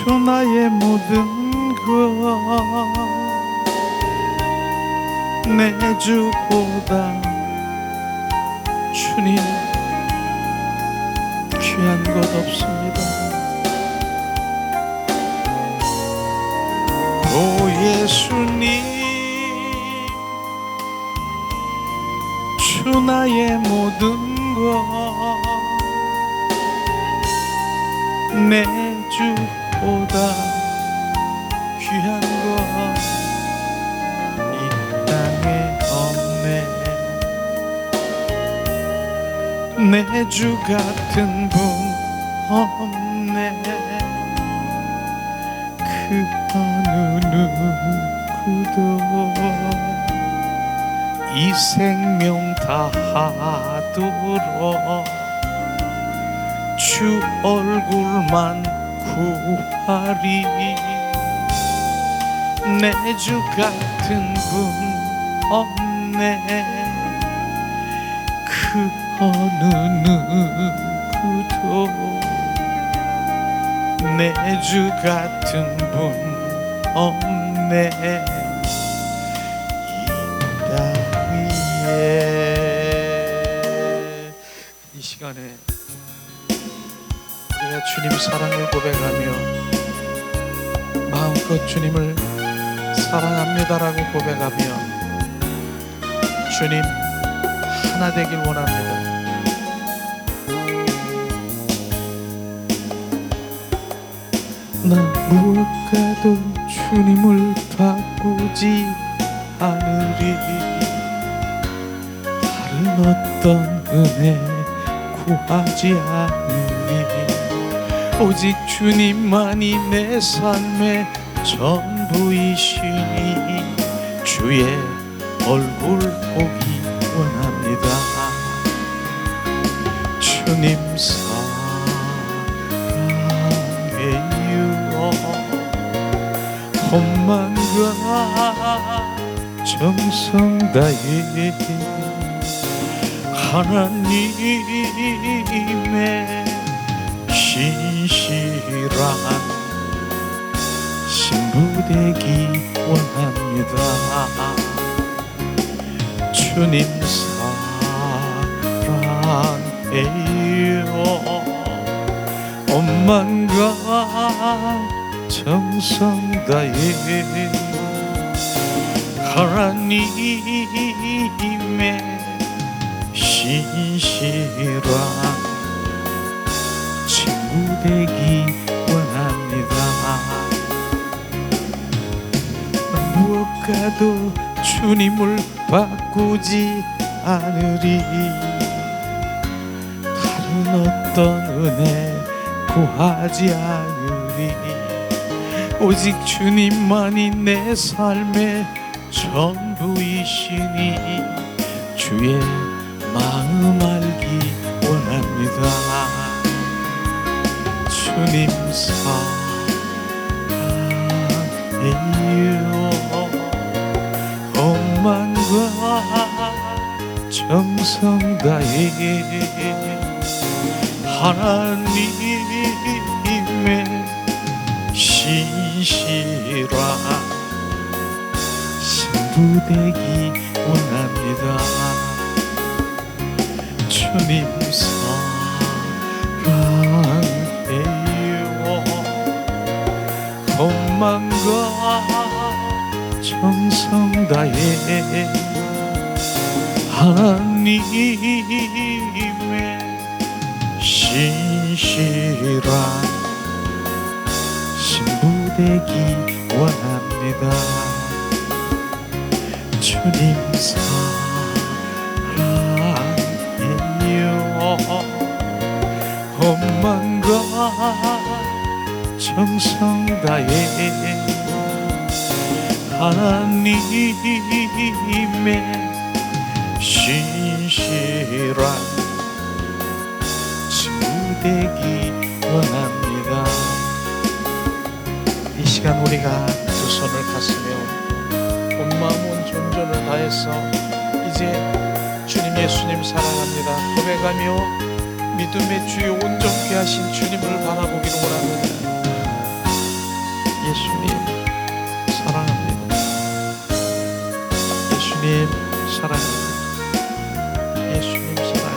주 나의 모든 것 내 주보다 주님 귀한 것 없습니다. 오 예수님 주 나의 모든 것 내 주보다 귀한 것 이 땅에 없네. 내 주 같은 분 없네. 그 어느 누구도 이 생명 다하도록 주 얼굴만 구하리. 내 주 같은 분 없네. 그 어느 누구도 내 주 같은 분 없네. 이 땅 위에 이 시간에 우리가 주님 사랑을 고백하며 마음껏 주님을 사랑합니다라고 고백하며 주님 하나 되길 원합니다. 나 무엇과도 주님을 바꾸지 않으리. 다른 어떤 은혜 구하지 않으리. 오직 주님만이 내 삶의 전부이시니 주의 얼굴 보기 원합니다. 주님 사랑해요. 험만과 정성 다해 하나님의 신실한 신부 되기 원합니다. 주님 사랑해요. 엄만과 정성 다해 하나님의 신실한 친구 되기 원합니다. 무엇과도 주님을 바꾸지 않으리. 다른 어떤 은혜 구하지 않으리. 오직 주님만이 내 삶의 전부이시니 주의 마음 알기 원합니다. 주님 사랑해요. 엄만과 정성 다해 하나님의 신실한 신부 되기 원합니다. 주님 사랑해요. 엄만과 정성 다해 하나님의 신실한 신부 되기 원합니다. 주님 사랑해요. 엄만과 정성 다해 하나님의 신실한 친구 되기 원합니다. 이 시간 우리가 두 손을 가슴에 얹고 온 마음 온 존재를 다해서 이제 주님 예수님 사랑합니다 고백하며 믿음의 주요 온전케 하신 주님을 바라보기를 원합니다. 예수님 사랑합니다. 예수님 사랑합니다. 예수님 사랑합니다.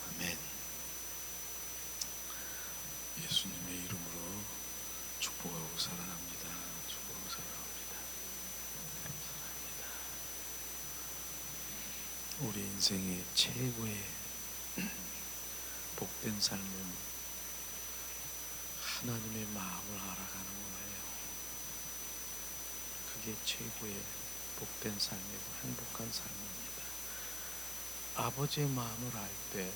아멘. 예수님의 이름으로 축복하고 사랑합니다. 축복하고 사랑합니다. 사랑합니다. 우리 인생의 최고의 복된 삶은 하나님의 마음을 알아가는 거예요. 그게 최고의 복된 삶이고 행복한 삶입니다. 아버지의 마음을 알 때,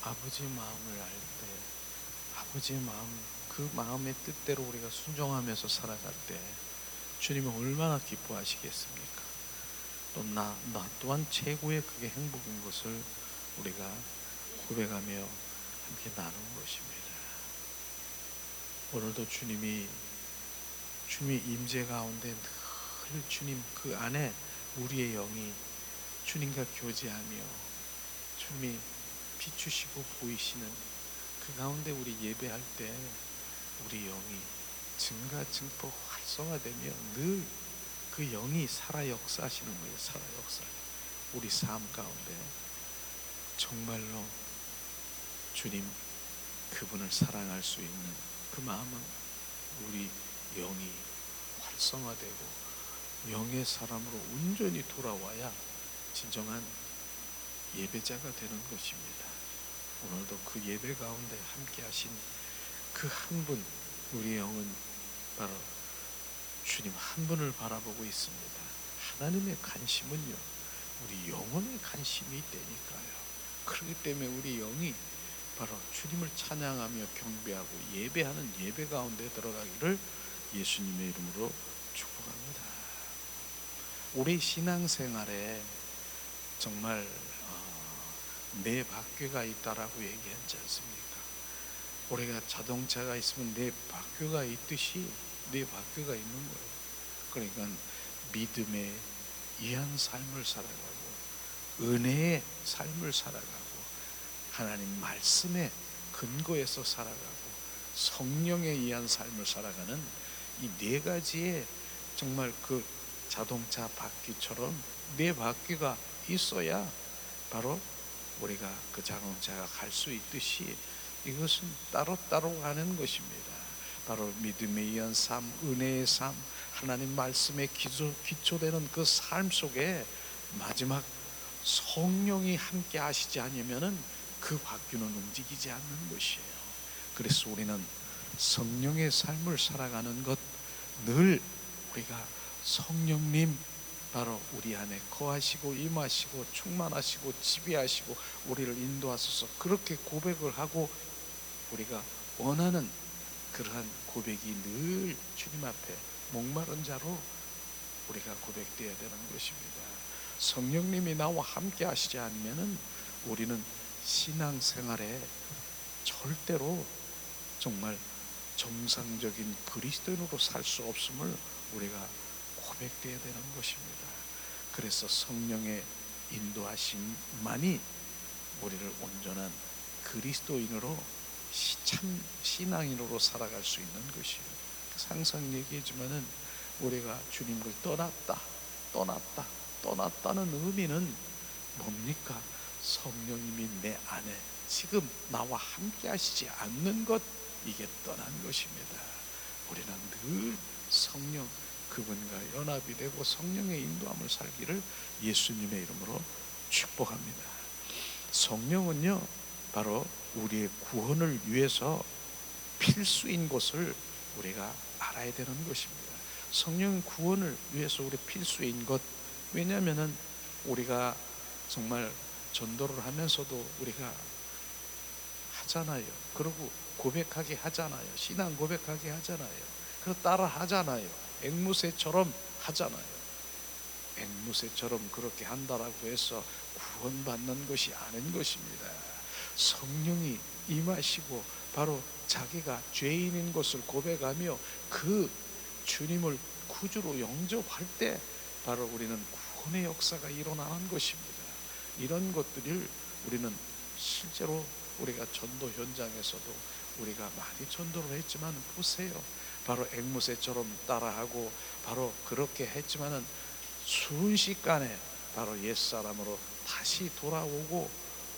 아버지의 마음을 알 때, 아버지의 마음, 그 마음의 뜻대로 우리가 순종하면서 살아갈 때 주님은 얼마나 기뻐하시겠습니까? 또 나 또한 최고의 그게 행복인 것을 우리가 고백하며 함께 나누는 것입니다. 오늘도 주님이 임재 가운데 늘 주님 그 안에 우리의 영이 주님과 교제하며 주님이 비추시고 보이시는 그 가운데 우리 예배할 때 우리 영이 증폭 활성화되며 늘 그 영이 살아 역사하시는 거예요. 살아 역사. 우리 삶 가운데 정말로 주님 그분을 사랑할 수 있는 그 마음은 우리 영이 활성화되고 영의 사람으로 온전히 돌아와야 진정한 예배자가 되는 것입니다. 오늘도 그 예배 가운데 함께 하신 그 한 분, 우리 영은 바로 주님 한 분을 바라보고 있습니다. 하나님의 관심은요, 우리 영혼의 관심이 있다니까요. 그렇기 때문에 우리 영이 바로 주님을 찬양하며 경배하고 예배하는 예배 가운데 들어가기를 예수님의 이름으로 축복합니다. 우리 신앙생활에 정말 네 바퀴가 있다라고 얘기하지 않습니까? 우리가 자동차가 있으면 네 바퀴가 있듯이 네 바퀴가 있는 거예요. 그러니까 믿음의 이한 삶을 살아가고 은혜의 삶을 살아가고 하나님 말씀의 근거에서 살아가고 성령에 의한 삶을 살아가는 이 네 가지의 정말 그 자동차 바퀴처럼 네 바퀴가 있어야 바로 우리가 그 자동차가 갈 수 있듯이 이것은 따로따로 가는 것입니다. 바로 믿음에 의한 삶, 은혜의 삶, 하나님 말씀에 기초되는 그 삶 속에 마지막 성령이 함께 하시지 않으면은 그 바퀴는 움직이지 않는 것이에요. 그래서 우리는 성령의 삶을 살아가는 것, 늘 우리가 성령님 바로 우리 안에 거하시고 임하시고 충만하시고 지배하시고 우리를 인도하소서, 그렇게 고백을 하고 우리가 원하는 그러한 고백이 늘 주님 앞에 목마른 자로 우리가 고백되어야 되는 것입니다. 성령님이 나와 함께 하시지 않으면은 우리는 신앙생활에 절대로 정말 정상적인 그리스도인으로 살 수 없음을 우리가 고백되어야 되는 것입니다. 그래서 성령의 인도하심만이 우리를 온전한 그리스도인으로 참 신앙인으로 살아갈 수 있는 것이에요. 항상 얘기하지만은 우리가 주님을 떠났다는 의미는 뭡니까? 성령님이 내 안에 지금 나와 함께 하시지 않는 것, 이게 떠난 것입니다. 우리는 늘 성령 그분과 연합이 되고 성령의 인도함을 살기를 예수님의 이름으로 축복합니다. 성령은요 바로 우리의 구원을 위해서 필수인 것을 우리가 알아야 되는 것입니다. 성령 구원을 위해서 우리 필수인 것, 왜냐하면은 우리가 정말 전도를 하면서도 우리가 하잖아요. 그리고 고백하게 하잖아요. 신앙 고백하게 하잖아요. 그리고 따라 하잖아요. 앵무새처럼 하잖아요. 앵무새처럼 그렇게 한다라고 해서 구원받는 것이 아닌 것입니다. 성령이 임하시고 바로 자기가 죄인인 것을 고백하며 그 주님을 구주로 영접할 때 바로 우리는 구원의 역사가 일어나는 것입니다. 이런 것들을 우리는 실제로 우리가 전도 현장에서도 우리가 많이 전도를 했지만 보세요. 바로 앵무새처럼 따라하고 바로 그렇게 했지만은 순식간에 바로 옛사람으로 다시 돌아오고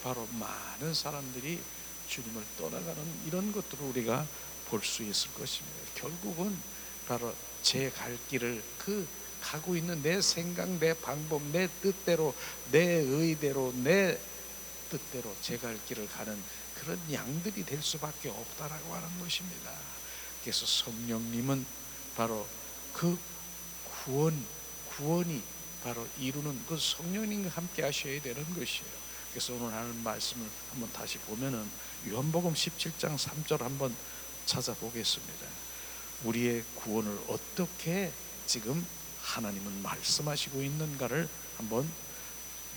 바로 많은 사람들이 주님을 떠나가는 이런 것들을 우리가 볼 수 있을 것입니다. 결국은 바로 제 갈 길을 그 가고 있는 내 생각, 내 방법, 내 뜻대로, 내 의대로, 내 뜻대로 제 갈 길을 가는 그런 양들이 될 수밖에 없다라고 하는 것입니다. 그래서 성령님은 바로 그 구원이 바로 이루는 그 성령님과 함께 하셔야 되는 것이에요. 그래서 오늘 하는 말씀을 한번 다시 보면은 요한복음 17장 3절 한번 찾아보겠습니다. 우리의 구원을 어떻게 지금 하나님은 말씀하시고 있는가를 한번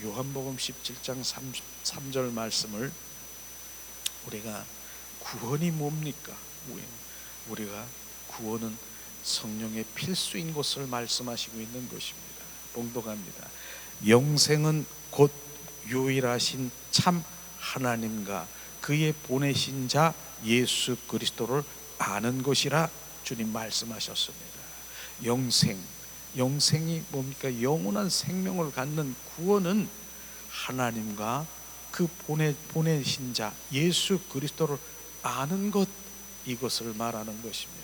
요한복음 17장 3절 말씀을 우리가 구원이 뭡니까? 우리가 구원은 성령의 필수인 것을 말씀하시고 있는 것입니다. 봉독합니다. 영생은 곧 유일하신 참 하나님과 그의 보내신 자 예수 그리스도를 아는 것이라 주님 말씀하셨습니다. 영생이 뭡니까? 영원한 생명을 갖는 구원은 하나님과 그 보내신 자 예수 그리스도를 아는 것, 이것을 말하는 것입니다.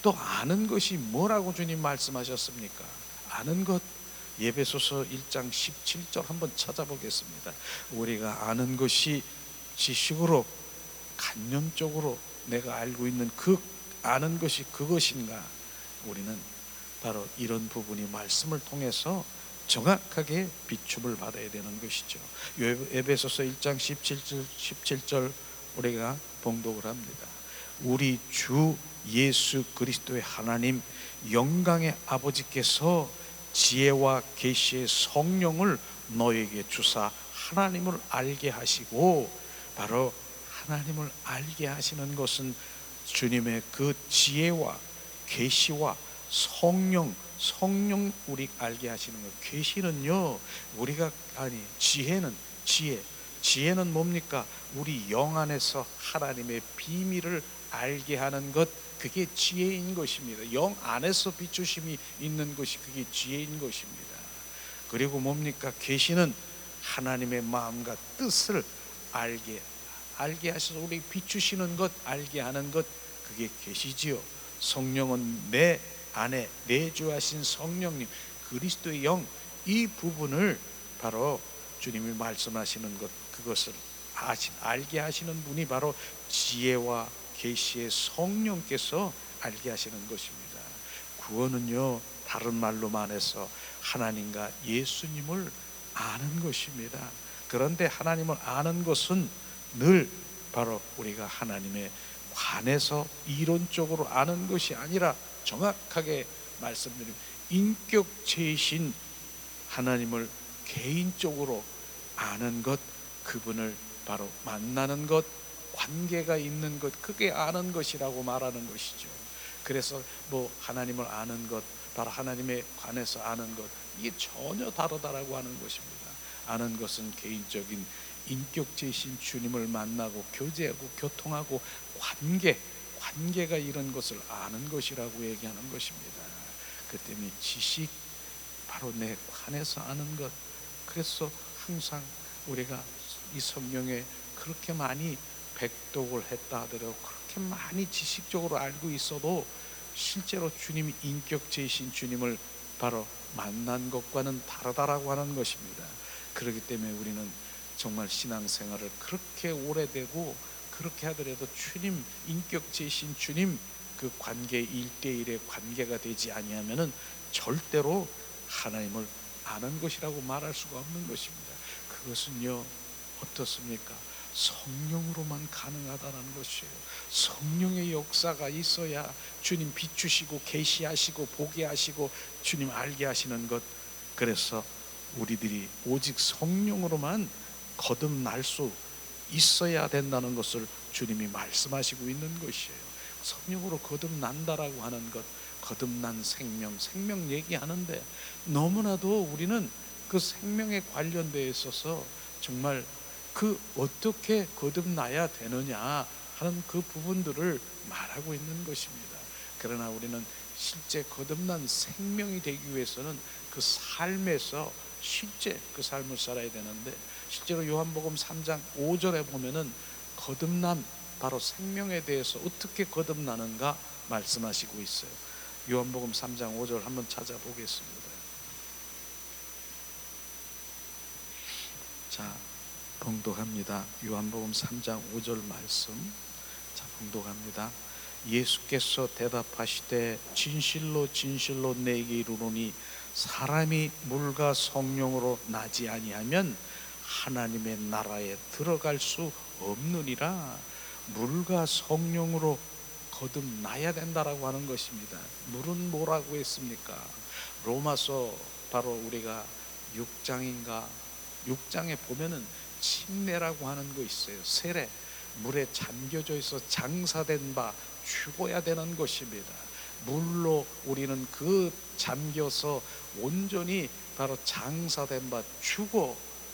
또 아는 것이 뭐라고 주님 말씀하셨습니까? 아는 것, 에베소서 1장 17절 한번 찾아보겠습니다. 우리가 아는 것이 지식으로 간념적으로 내가 알고 있는 그 아는 것이 그것인가? 우리는 바로 이런 부분이 말씀을 통해서 정확하게 비춤을 받아야 되는 것이죠. 에베소서 1장 17절 우리가 봉독을 합니다. 우리 주 예수 그리스도의 하나님 영광의 아버지께서 지혜와 계시의 성령을 너에게 주사 하나님을 알게 하시고, 바로 하나님을 알게 하시는 것은 주님의 그 지혜와 계시와 성령 우리 알게 하시는 것. 계시는요, 우리가 지혜는 뭡니까? 우리 영 안에서 하나님의 비밀을 알게 하는 것, 그게 지혜인 것입니다. 영 안에서 비추심이 있는 것이 그게 지혜인 것입니다. 그리고 뭡니까? 계시는 하나님의 마음과 뜻을 알게 하셔서 우리 비추시는 것, 알게 하는 것, 그게 계시지요. 성령은 내 안에 내주하신 성령님, 그리스도의 영, 이 부분을 바로 주님이 말씀하시는 것, 그것을 알게 하시는 분이 바로 지혜와 계시의 성령께서 알게 하시는 것입니다. 구원은요, 다른 말로 말해서 하나님과 예수님을 아는 것입니다. 그런데 하나님을 아는 것은 늘 바로 우리가 하나님에 관해서 이론적으로 아는 것이 아니라, 정확하게 말씀드리면 인격체이신 하나님을 개인적으로 아는 것, 그분을 바로 만나는 것, 관계가 있는 것, 그게 아는 것이라고 말하는 것이죠. 그래서 하나님을 아는 것, 바로 하나님에 관해서 아는 것, 이게 전혀 다르다라고 하는 것입니다. 아는 것은 개인적인 인격체이신 주님을 만나고 교제하고 교통하고 관계가 이런 것을 아는 것이라고 얘기하는 것입니다. 그 때문에 지식, 바로 내 관해서 아는 것. 그래서 항상 우리가 이 성경에 그렇게 많이 백독을 했다 하더라도, 그렇게 많이 지식적으로 알고 있어도 실제로 주님이 인격체이신 주님을 바로 만난 것과는 다르다라고 하는 것입니다. 그렇기 때문에 우리는 정말 신앙생활을 그렇게 오래되고 그렇게 하더라도 주님, 인격체이신 주님, 그 관계, 1대1의 관계가 되지 아니하면은 절대로 하나님을 아는 것이라고 말할 수가 없는 것입니다. 그것은요, 어떻습니까? 성령으로만 가능하다는 것이에요. 성령의 역사가 있어야 주님 비추시고 계시하시고 보게 하시고 주님 알게 하시는 것. 그래서 우리들이 오직 성령으로만 거듭날 수 있어야 된다는 것을 주님이 말씀하시고 있는 것이에요. 성령으로 거듭난다라고 하는 것, 거듭난 생명 얘기하는데, 너무나도 우리는 그 생명에 관련되어 있어서 정말 그 어떻게 거듭나야 되느냐 하는 그 부분들을 말하고 있는 것입니다. 그러나 우리는 실제 거듭난 생명이 되기 위해서는 그 삶에서 실제 그 삶을 살아야 되는데, 실제로 요한복음 3장 5절에 보면은 거듭남, 바로 생명에 대해서 어떻게 거듭나는가 말씀하시고 있어요. 요한복음 3장 5절 한번 찾아보겠습니다. 자, 봉독합니다. 요한복음 3장 5절 말씀. 자, 봉독합니다. 예수께서 대답하시되 진실로 진실로 내게 이르노니 사람이 물과 성령으로 나지 아니하면 하나님의 나라에 들어갈 수 없느니라. 물과 성령으로 거듭나야 된다라고 하는 것입니다. 물은 뭐라고 했습니까? 로마서 바로 우리가 6장에 보면은 침례라고 하는 거 있어요. 세례, 물에 잠겨져 있어 장사된 바 죽어야 되는 것입니다. 물로 우리는 그 잠겨서 온전히 바로 장사된 바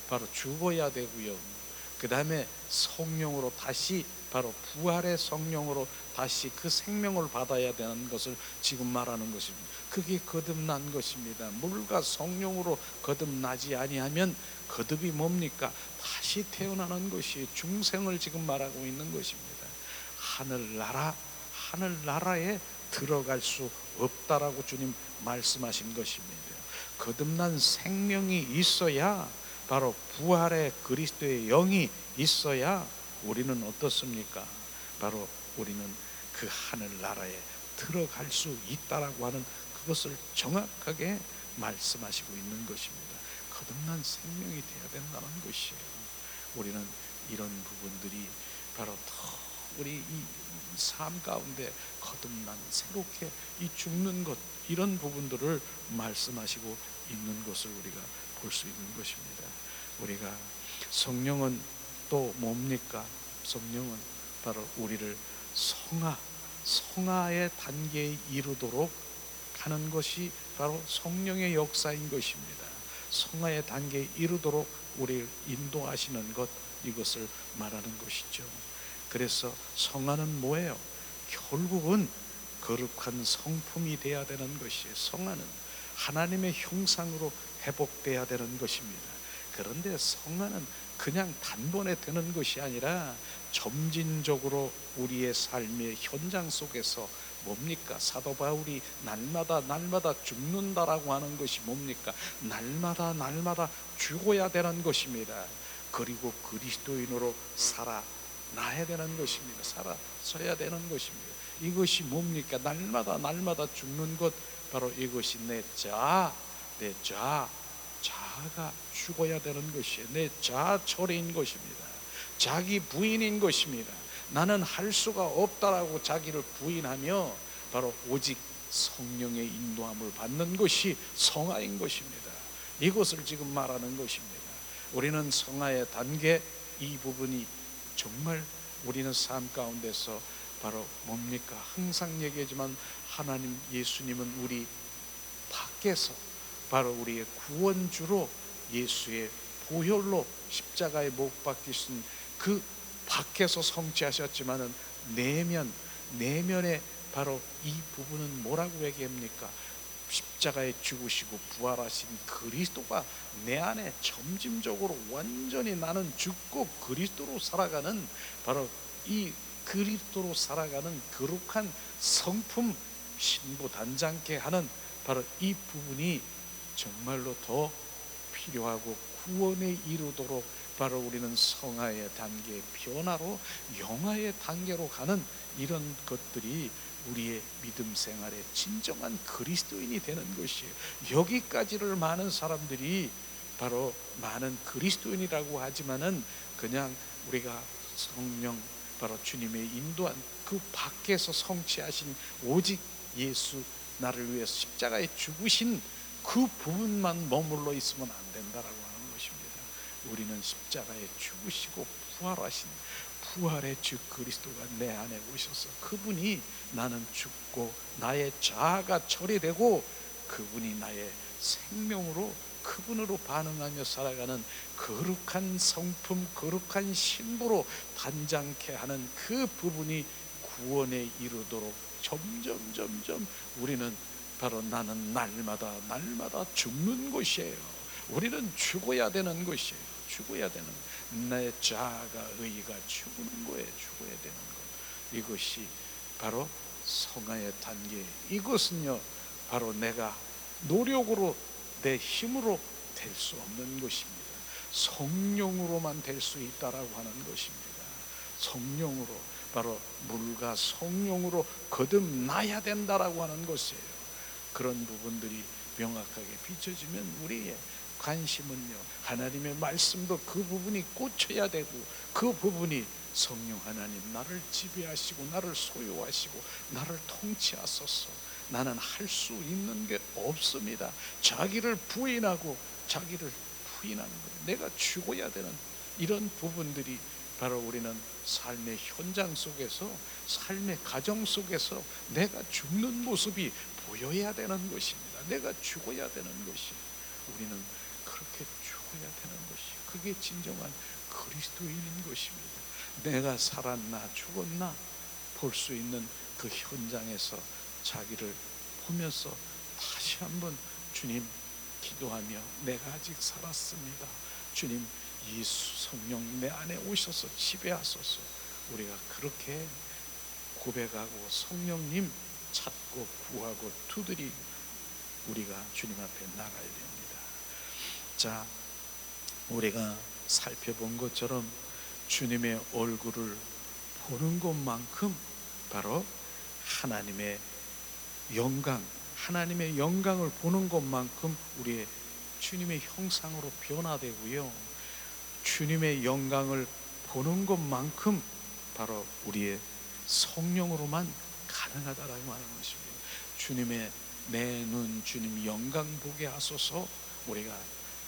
바로 죽어야 되고요. 그 다음에 성령으로 다시, 바로 부활의 성령으로 다시 그 생명을 받아야 되는 것을 지금 말하는 것입니다. 그게 거듭난 것입니다. 물과 성령으로 거듭나지 아니하면, 거듭이 뭡니까? 다시 태어나는 것이 중생을 지금 말하고 있는 것입니다. 하늘나라에 들어갈 수 없다라고 주님 말씀하신 것입니다. 거듭난 생명이 있어야, 바로 부활의 그리스도의 영이 있어야 우리는 어떻습니까? 바로 우리는 그 하늘나라에 들어갈 수 있다라고 하는 그것을 정확하게 말씀하시고 있는 것입니다. 거듭난 생명이 되어야 된다는 것이에요. 우리는 이런 부분들이 바로 우리 이 삶 가운데 거듭난 새롭게 이 죽는 것, 이런 부분들을 말씀하시고 있는 것을 우리가 볼 수 있는 것입니다. 우리가 성령은 또 뭡니까? 성령은 바로 우리를 성화의 단계에 이르도록 하는 것이 바로 성령의 역사인 것입니다. 성화의 단계에 이르도록 우리를 인도하시는 것, 이것을 말하는 것이죠. 그래서 성화는 뭐예요? 결국은 거룩한 성품이 되어야 되는 것이에요. 성화는 하나님의 형상으로 회복되어야 되는 것입니다. 그런데 성화는 그냥 단번에 되는 것이 아니라 점진적으로 우리의 삶의 현장 속에서 뭡니까? 사도 바울이 날마다 죽는다라고 하는 것이 뭡니까? 날마다 죽어야 되는 것입니다. 그리고 그리스도인으로 살아나야 되는 것입니다. 살아서야 되는 것입니다. 이것이 뭡니까? 날마다 죽는 것, 바로 이것이 내 자아가 죽어야 되는 것이에요. 내 자아 처리인 것입니다. 자기 부인인 것입니다. 나는 할 수가 없다라고 자기를 부인하며 바로 오직 성령의 인도함을 받는 것이 성화인 것입니다. 이것을 지금 말하는 것입니다. 우리는 성화의 단계, 이 부분이 정말 우리는 삶 가운데서 바로 뭡니까? 항상 얘기하지만 하나님, 예수님은 우리 밖에서 바로 우리의 구원주로 예수의 보혈로 십자가에 못 박히신 그 밖에서 성취하셨지만은 내면에 바로 이 부분은 뭐라고 얘기합니까? 십자가에 죽으시고 부활하신 그리스도가 내 안에 점진적으로 완전히 나는 죽고 그리스도로 살아가는, 바로 이 그리스도로 살아가는 거룩한 성품, 신부 단장케 하는 바로 이 부분이 정말로 더 필요하고 구원에 이르도록 바로 우리는 성화의 단계의 변화로 영화의 단계로 가는 이런 것들이 우리의 믿음 생활의 진정한 그리스도인이 되는 것이에요. 여기까지를 많은 사람들이 바로 많은 그리스도인이라고 하지만은 그냥 우리가 성령, 바로 주님의 인도한 그 밖에서 성취하신 오직 예수, 나를 위해서 십자가에 죽으신 그 부분만 머물러 있으면 안 된다라고 하는 것입니다. 우리는 십자가에 죽으시고 부활하신 부활의 주 그리스도가 내 안에 오셔서 그분이 나는 죽고 나의 자아가 처리되고 그분이 나의 생명으로, 그분으로 반응하며 살아가는 거룩한 성품, 거룩한 신부로 단장케 하는 그 부분이 구원에 이르도록 점점 우리는 바로 나는 날마다 죽는 것이에요. 우리는 죽어야 되는 것이에요. 죽어야 되는, 내 자아가, 의가 죽는 거예요. 죽어야 되는 것. 이것이 바로 성화의 단계. 이것은요 바로 내가 노력으로 내 힘으로 될 수 없는 것입니다. 성령으로만 될 수 있다라고 하는 것입니다. 성령으로, 바로 물과 성령으로 거듭나야 된다라고 하는 것이에요. 그런 부분들이 명확하게 비춰지면 우리의 관심은요, 하나님의 말씀도 그 부분이 꽂혀야 되고, 그 부분이 성령 하나님 나를 지배하시고 나를 소유하시고 나를 통치하소서. 나는 할 수 있는 게 없습니다. 자기를 부인하는 거예요. 내가 죽어야 되는 이런 부분들이 바로 우리는 삶의 현장 속에서, 삶의 가정 속에서 내가 죽는 모습이 보여야 되는 것입니다. 내가 죽어야 되는 것이, 우리는 그렇게 죽어야 되는 것이, 그게 진정한 그리스도인인 것입니다. 내가 살았나 죽었나 볼 수 있는 그 현장에서 자기를 보면서 다시 한번 주님 기도하며 내가 아직 살았습니다. 주님, 예수 성령 내 안에 오셔서 지배하소서. 우리가 그렇게 고백하고 성령님 찾고 구하고 두드리고 우리가 주님 앞에 나가야 됩니다. 자, 우리가 살펴본 것처럼 주님의 얼굴을 보는 것만큼 바로 하나님의 영광을 보는 것만큼 우리의 주님의 형상으로 변화되고요, 주님의 영광을 보는 것만큼 바로 우리의 성령으로만 가능하다라고 하는 것입니다. 주님의 내 눈 주님 영광 보게 하소서, 우리가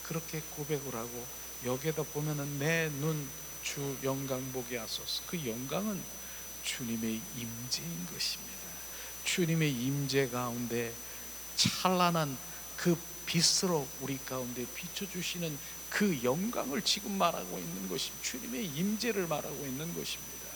그렇게 고백을 하고, 여기에다 보면은 내 눈 주 영광 보게 하소서, 그 영광은 주님의 임재인 것입니다. 주님의 임재 가운데 찬란한 그 빛으로 우리 가운데 비춰주시는 그 영광을 지금 말하고 있는 것입니다. 주님의 임재를 말하고 있는 것입니다.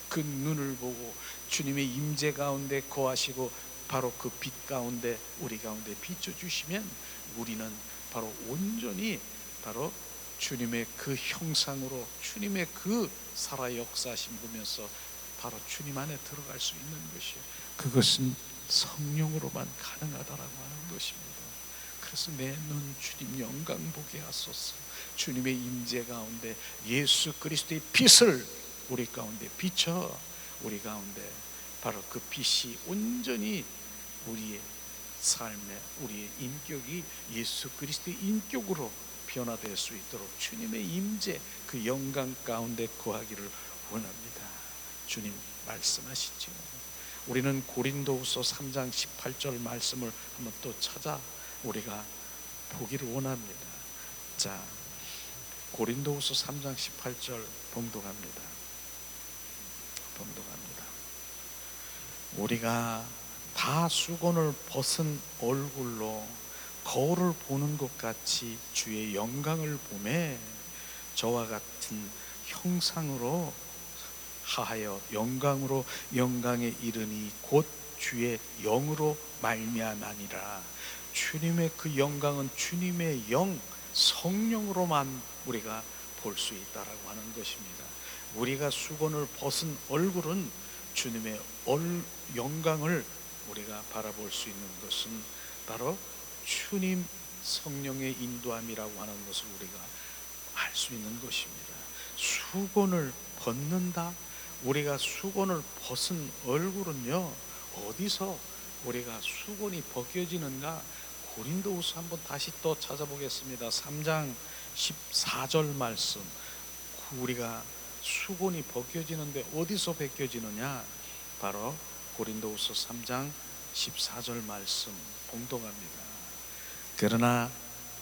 그 눈을 보고 주님의 임재 가운데 거하시고 바로 그 빛 가운데 우리 가운데 비춰주시면 우리는 바로 온전히 바로 주님의 그 형상으로 주님의 그 살아 역사하심 보면서 바로 주님 안에 들어갈 수 있는 것이요, 그것은 성령으로만 가능하다라고 하는 것입니다. 그래서 내 눈 주님 영광 보게 하소서. 주님의 임재 가운데 예수 그리스도의 빛을 우리 가운데 비춰 우리 가운데 바로 그 빛이 온전히 우리의 삶에 우리의 인격이 예수 그리스도의 인격으로 변화될 수 있도록 주님의 임재 그 영광 가운데 거하기를 원합니다. 주님 말씀하시죠. 우리는 고린도후서 3장 18절 말씀을 한번 또 찾아 우리가 보기를 원합니다. 자, 고린도후서 3장 18절 봉독합니다. 우리가 다 수건을 벗은 얼굴로 거울을 보는 것 같이 주의 영광을 보매 저와 같은 형상으로 하여 영광으로 영광에 이르니 곧 주의 영으로 말미암아니라. 주님의 그 영광은 주님의 영 성령으로만 우리가 볼 수 있다라고 하는 것입니다. 우리가 수건을 벗은 얼굴은 주님의 영광을 우리가 바라볼 수 있는 것은 바로 주님 성령의 인도함이라고 하는 것을 우리가 알 수 있는 것입니다. 수건을 벗는다. 우리가 수건을 벗은 얼굴은요, 어디서 우리가 수건이 벗겨지는가? 고린도후서 한번 다시 또 찾아보겠습니다. 3장 14절 말씀. 우리가 수건이 벗겨지는데 어디서 벗겨지느냐? 바로 고린도후서 3장 14절 말씀 봉독합니다. 그러나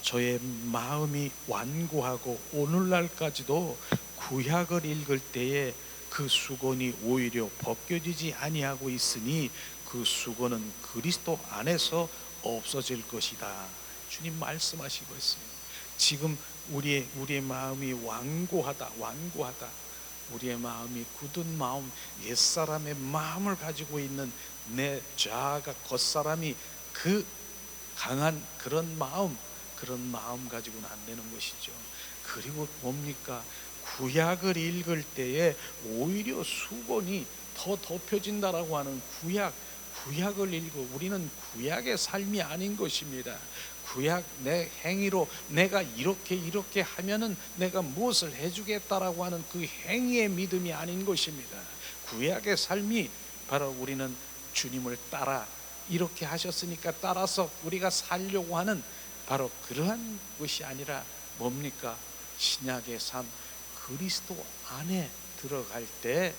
저의 마음이 완고하고 오늘날까지도 구약을 읽을 때에 그 수건이 오히려 벗겨지지 아니하고 있으니 그 수건은 그리스도 안에서 없어질 것이다. 주님 말씀하시고 있어요. 지금 우리의 마음이 완고하다. 우리의 마음이 굳은 마음, 옛사람의 마음을 가지고 있는 내 자아가 겉사람이 그 강한 그런 마음 가지고는 안 되는 것이죠. 그리고 뭡니까? 구약을 읽을 때에 오히려 수건이 더 덮여진다라고 하는 구약을 읽고 우리는 구약의 삶이 아닌 것입니다. 구약 내 행위로 내가 이렇게 하면은 내가 무엇을 해주겠다라고 하는 그 행위의 믿음이 아닌 것입니다. 구약의 삶이 바로 우리는 주님을 따라 이렇게 하셨으니까 따라서 우리가 살려고 하는 바로 그러한 것이 아니라 뭡니까? 신약의 삶, 그리스도 안에 들어갈 때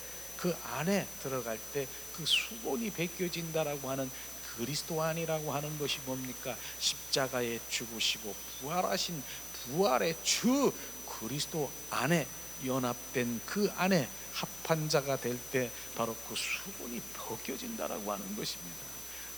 그 수건이 벗겨진다라고 하는 그리스도 안이라고 하는 것이 뭡니까? 십자가에 죽으시고 부활하신 부활의 주 그리스도 안에 연합된 그 안에 합한 자가 될 때 바로 그 수건이 벗겨진다라고 하는 것입니다.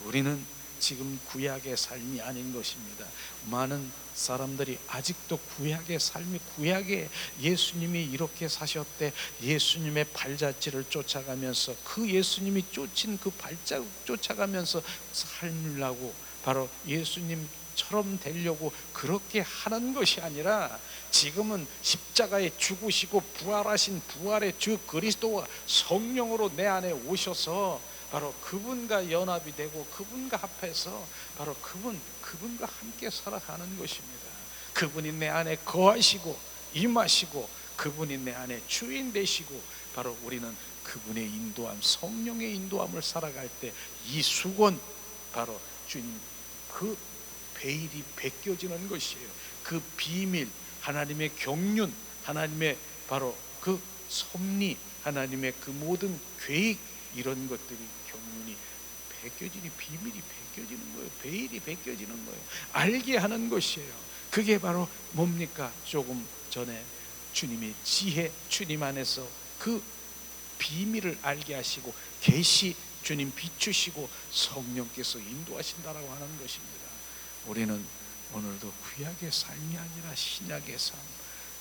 우리는 지금 구약의 삶이 아닌 것입니다. 많은 사람들이 아직도 구약의 삶이 구약에 예수님이 이렇게 사셨대, 예수님의 발자취를 쫓아가면서 그 예수님이 쫓은 그 발자국 쫓아가면서 살려고 바로 예수님처럼 되려고 그렇게 하는 것이 아니라 지금은 십자가에 죽으시고 부활하신 부활의 주 그리스도와 성령으로 내 안에 오셔서 바로 그분과 연합이 되고 그분과 합해서 바로 그분과 함께 살아가는 것입니다. 그분이 내 안에 거하시고 임하시고 그분이 내 안에 주인 되시고 바로 우리는 그분의 인도함, 성령의 인도함을 살아갈 때 이 수건 바로 주님 그 베일이 벗겨지는 것이에요. 그 비밀, 하나님의 경륜, 하나님의 바로 그 섭리, 하나님의 그 모든 계획, 이런 것들이 경륜이 벗겨지니, 비밀이 벗겨지는 거예요. 베일이 벗겨지는 거예요. 알게 하는 것이에요. 그게 바로 뭡니까? 조금 전에 주님의 지혜, 주님 안에서 그 비밀을 알게 하시고 계시, 주님 비추시고 성령께서 인도하신다라고 하는 것입니다. 우리는 오늘도 구약의 삶이 아니라 신약의 삶,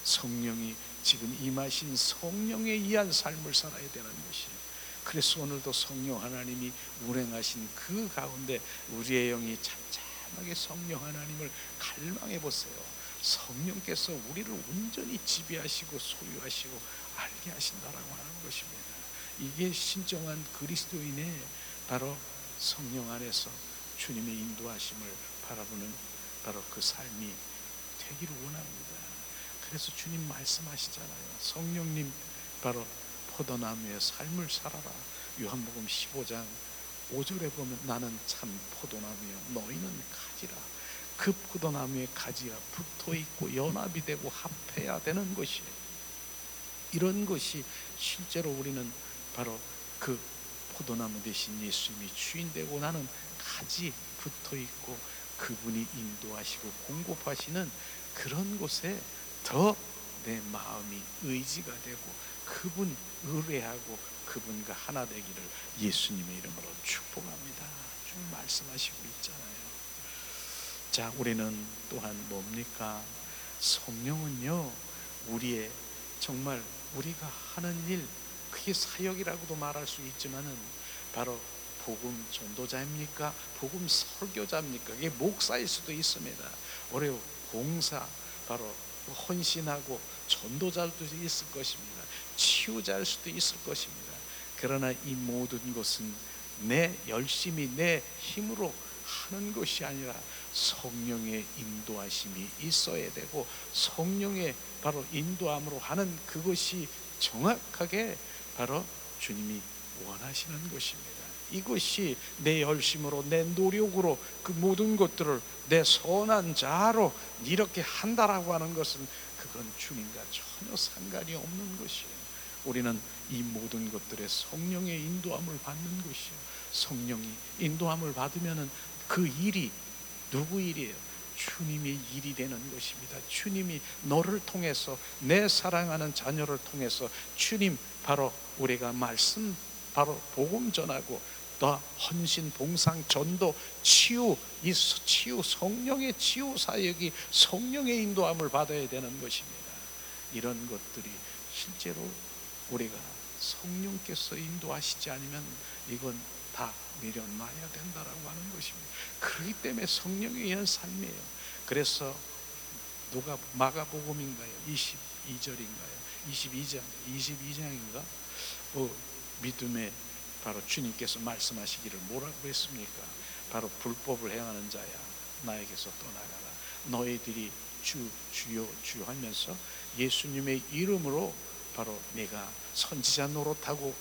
성령이 지금 임하신 성령에 의한 삶을 살아야 되는 것이에요. 그래서 오늘도 성령 하나님이 운행하신 그 가운데 우리의 영이 잠잠하게 성령 하나님을 갈망해 보세요. 성령께서 우리를 온전히 지배하시고 소유하시고 알게 하신다라고 하는 것입니다. 이게 진정한 그리스도인의 바로 성령 안에서 주님의 인도하심을 바라보는 바로 그 삶이 되기를 원합니다. 그래서 주님 말씀하시잖아요. 성령님 바로 포도나무의 삶을 살아라. 요한복음 15장 5절에 보면 나는 참 포도나무여 너희는 가지라. 그 포도나무의 가지가 붙어있고 연합이 되고 합해야 되는 것이에요. 이런 것이 실제로 우리는 바로 그 포도나무 대신 예수님이 주인 되고 나는 가지 붙어있고 그분이 인도하시고 공급하시는 그런 곳에 더 내 마음이 의지가 되고 그분 의뢰하고 그분과 하나 되기를 예수님의 이름으로 축복합니다. 쭉 말씀하시고 있잖아요. 자, 우리는 또한 뭡니까? 성령은요, 우리의 정말 우리가 하는 일, 그게 사역이라고도 말할 수 있지만은 바로 복음 전도자입니까? 복음 설교자입니까? 이게 목사일 수도 있습니다. 올해 봉사, 바로 헌신하고 전도자도 있을 것입니다. 치유자일 수도 있을 것입니다. 그러나 이 모든 것은 내 열심히 내 힘으로 하는 것이 아니라 성령의 인도하심이 있어야 되고 성령의 바로 인도함으로 하는 그것이 정확하게 바로 주님이 원하시는 것입니다. 이것이 내 열심으로 내 노력으로 그 모든 것들을 내 선한 자로 이렇게 한다라고 하는 것은 그건 주님과 전혀 상관이 없는 것이에요. 우리는 이 모든 것들에 성령의 인도함을 받는 것이에요. 성령이 인도함을 받으면은 그 일이 누구 일이에요? 주님의 일이 되는 것입니다. 주님이 너를 통해서 내 사랑하는 자녀를 통해서 주님 바로 우리가 말씀 바로 복음 전하고 또 헌신, 봉상, 전도, 치유, 이 치유 성령의 치유 사역이 성령의 인도함을 받아야 되는 것입니다. 이런 것들이 실제로 우리가 성령께서 인도하시지 않으면 이건 다 미련마야 된다라고 하는 것입니다. 그렇기 때문에 성령에 의한 삶이에요. 그래서 누가 마가복음인가요? 22절인가요? 22장인가? 믿음의 바로 주님께서 말씀하시기를 뭐라고 했습니까? 바로 불법을 행하는 자야 나에게서 떠나가라. 너희들이 주여 주여 하면서 예수님의 이름으로 바로 내가 선지자 노릇하고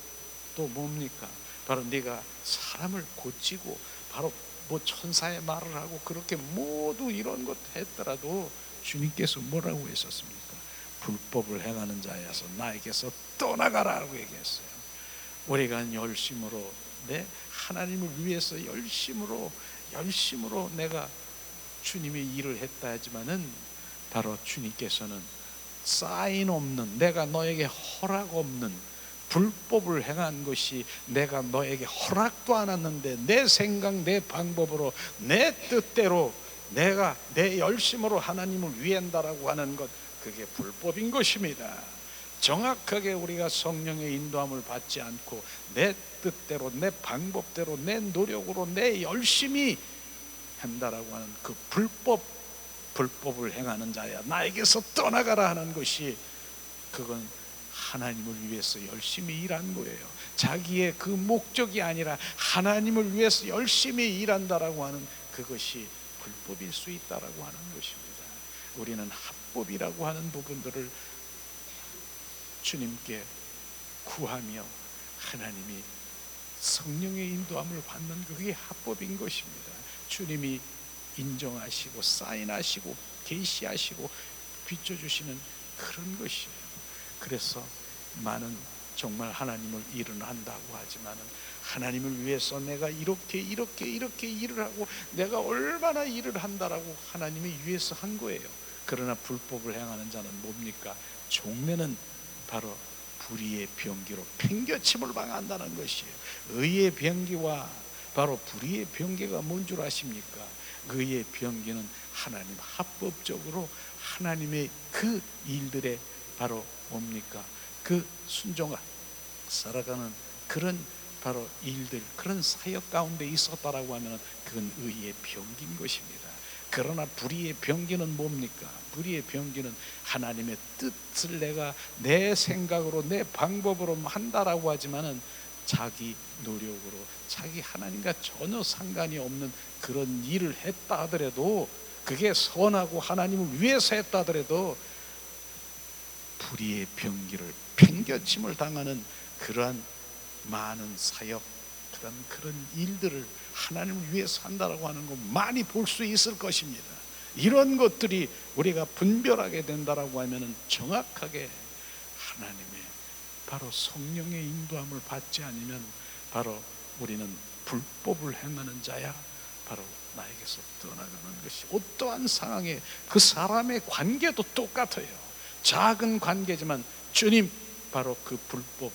또 뭡니까? 바로 내가 사람을 고치고 바로 뭐 천사의 말을 하고 그렇게 모두 이런 것 했더라도 주님께서 뭐라고 했었습니까? 불법을 행하는 자여서 나에게서 떠나가라고 얘기했어요. 우리가 열심으로 하나님을 위해서 열심으로 내가 주님의 일을 했다 하지만은 바로 주님께서는 사인 없는, 내가 너에게 허락 없는 불법을 행한 것이 내가 너에게 허락도 안 했는데 내 생각 내 방법으로 내 뜻대로 내가 내 열심으로 하나님을 위한다라고 하는 것, 그게 불법인 것입니다. 정확하게 우리가 성령의 인도함을 받지 않고 내 뜻대로 내 방법대로 내 노력으로 내 열심히 한다라고 하는 그 불법을 행하는 자야 나에게서 떠나가라 하는 것이, 그건 하나님을 위해서 열심히 일한 거예요. 자기의 그 목적이 아니라 하나님을 위해서 열심히 일한다라고 하는 그것이 불법일 수 있다라고 하는 것입니다. 우리는 합법이라고 하는 부분들을 주님께 구하며 하나님이 성령의 인도함을 받는 그게 합법인 것입니다. 주님이 인정하시고 사인하시고 계시하시고 비춰주시는 그런 것이에요. 그래서 많은 정말 하나님을 일은 한다고 하지만은 하나님을 위해서 내가 이렇게 일을 하고 내가 얼마나 일을 한다라고 하나님이 위해서 한 거예요. 그러나 불법을 행하는 자는 뭡니까? 종래는 바로 불의의 병기로 팽겨침을 당한다는 것이에요. 의의 병기와 바로 불의의 병기가 뭔 줄 아십니까? 의의 병기는 하나님 합법적으로 하나님의 그 일들에 바로 뭡니까? 그 순종하 살아가는 그런 바로 일들, 그런 사역 가운데 있었다라고 하면 그건 의의 병기인 것입니다. 그러나 불의의 병기는 뭡니까? 불의의 병기는 하나님의 뜻을 내가 내 생각으로 내 방법으로 한다라고 하지만은 자기 노력으로 자기 하나님과 전혀 상관이 없는 그런 일을 했다 하더라도, 그게 선하고 하나님을 위해서 했다 하더라도 불의의 병기를 팽겨침을 당하는 그러한 많은 사역, 그런 일들을 하나님을 위해서 한다라고 하는 거 많이 볼 수 있을 것입니다. 이런 것들이 우리가 분별하게 된다라고 하면은 정확하게 하나님의 바로 성령의 인도함을 받지 않으면 바로 우리는 불법을 행하는 자야, 바로 나에게서 떠나가는 것이, 어떠한 상황에 그 사람의 관계도 똑같아요. 작은 관계지만 주님, 바로 그 불법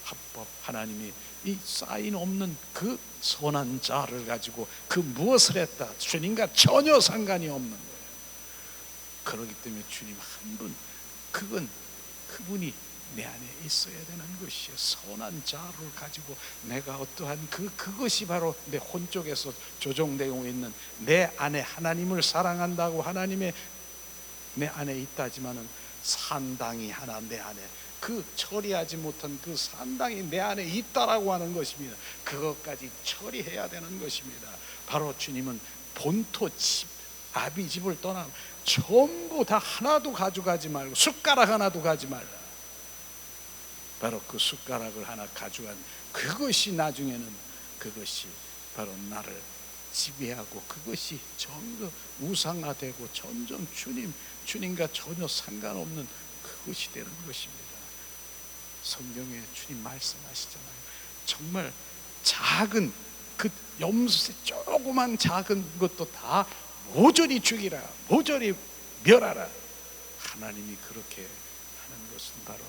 합법 하나님이 이 사인 없는 그 선한 자를 가지고 그 무엇을 했다, 주님과 전혀 상관이 없는 거예요. 그렇기 때문에 주님 한 분, 그분이 내 안에 있어야 되는 것이에요. 선한 자를 가지고 내가 어떠한 그것이 바로 내 혼쪽에서 조종되고 있는, 내 안에 하나님을 사랑한다고 하나님의 내 안에 있다지만은 산당이 하나 내 안에, 그 처리하지 못한 그 산당이 내 안에 있다라고 하는 것입니다. 그것까지 처리해야 되는 것입니다. 바로 주님은 본토 집, 아비 집을 떠나 전부 다 하나도 가져가지 말고, 숟가락 하나도 가지 말라. 바로 그 숟가락을 하나 가져간 그것이 나중에는 그것이 바로 나를 지배하고, 그것이 전부 우상화되고 점점 주님과 전혀 상관없는 그것이 되는 것입니다. 성경에 주님 말씀하시잖아요. 정말 작은 그 염소새 조그만 작은 것도 다 모조리 죽이라, 모조리 멸하라. 하나님이 그렇게 하는 것은 바로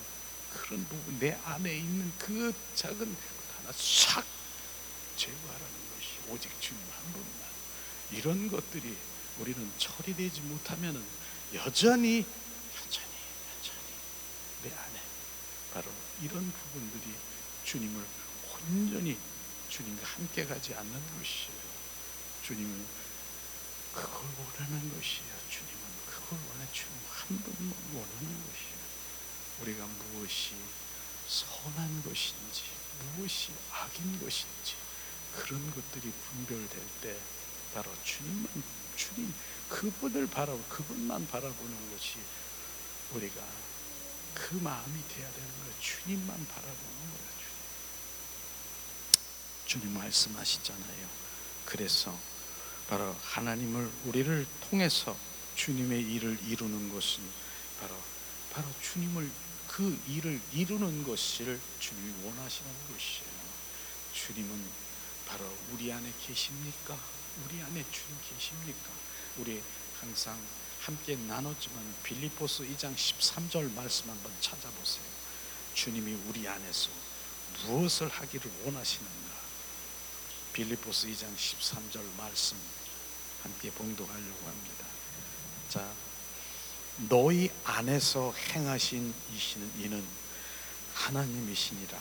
그런 부분, 내 안에 있는 그 작은 것 하나 싹 제거하라는 것이 오직 주님 한 분만. 이런 것들이 우리는 처리되지 못하면은 여전히 내 안에 바로 이런 부분들이 주님을 온전히 주님과 함께 가지 않는 것이에요. 주님은 그걸 원하는 것이에요. 주님은 그걸 원해. 주님 한 분만 원하는 것이에요. 우리가 무엇이 선한 것인지 무엇이 악인 것인지 그런 것들이 분별될 때 바로 주님 그분만 바라보는 것이 우리가 그 마음이 돼야 되는 거예요. 주님만 바라보는 거예요. 주님 말씀하시잖아요. 그래서 바로 하나님을 우리를 통해서 주님의 일을 이루는 것은 바로 주님을 그 일을 이루는 것을 주님이 원하시는 것이에요. 주님은 바로 우리 안에 계십니까? 우리 안에 주님 계십니까? 우리 항상 함께 나눴지만 빌립보서 2장 13절 말씀 한번 찾아보세요. 주님이 우리 안에서 무엇을 하기를 원하시는가? 빌립보서 2장 13절 말씀 함께 봉독하려고 합니다. 자, 너희 안에서 행하신 이는 하나님이시니라.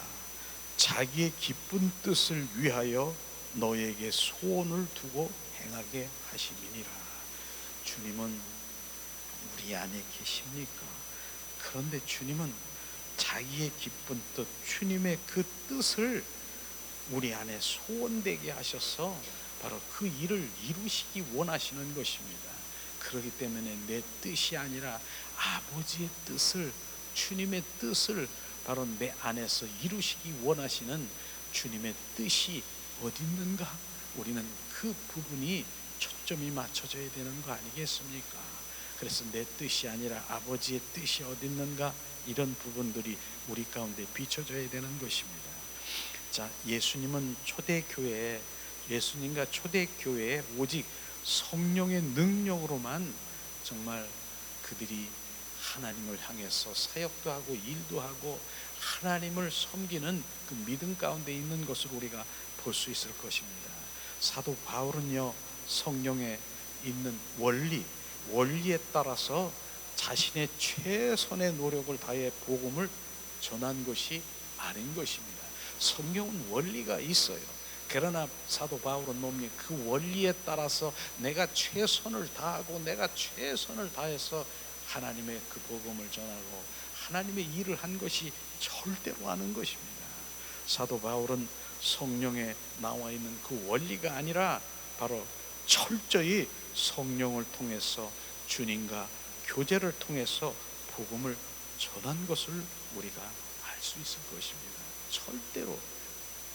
자기의 기쁜 뜻을 위하여 너에게 소원을 두고 행하게 하심이니라. 주님은 우리 안에 계십니까? 그런데 주님은 자기의 기쁜 뜻, 주님의 그 뜻을 우리 안에 소원되게 하셔서 바로 그 일을 이루시기 원하시는 것입니다. 그렇기 때문에 내 뜻이 아니라 아버지의 뜻을, 주님의 뜻을 바로 내 안에서 이루시기 원하시는 주님의 뜻이 어디 있는가? 우리는 그 부분이 초점이 맞춰져야 되는 거 아니겠습니까? 그래서 내 뜻이 아니라 아버지의 뜻이 어디 있는가, 이런 부분들이 우리 가운데 비춰져야 되는 것입니다. 자, 예수님과 초대교회에 오직 성령의 능력으로만 정말 그들이 하나님을 향해서 사역도 하고 일도 하고 하나님을 섬기는 그 믿음 가운데 있는 것을 우리가 볼 수 있을 것입니다. 사도 바울은요, 성령에 있는 원리에 따라서 자신의 최선의 노력을 다해 복음을 전한 것이 아닌 것입니다. 성경은 원리가 있어요. 그러나 사도 바울은 뭡니까? 그 원리에 따라서 내가 최선을 다하고 내가 최선을 다해서 하나님의 그 복음을 전하고 하나님의 일을 한 것이 절대로 아닌 것입니다. 사도 바울은 성령에 나와 있는 그 원리가 아니라 바로 철저히 성령을 통해서 주님과 교제를 통해서 복음을 전한 것을 우리가 알 수 있을 것입니다. 절대로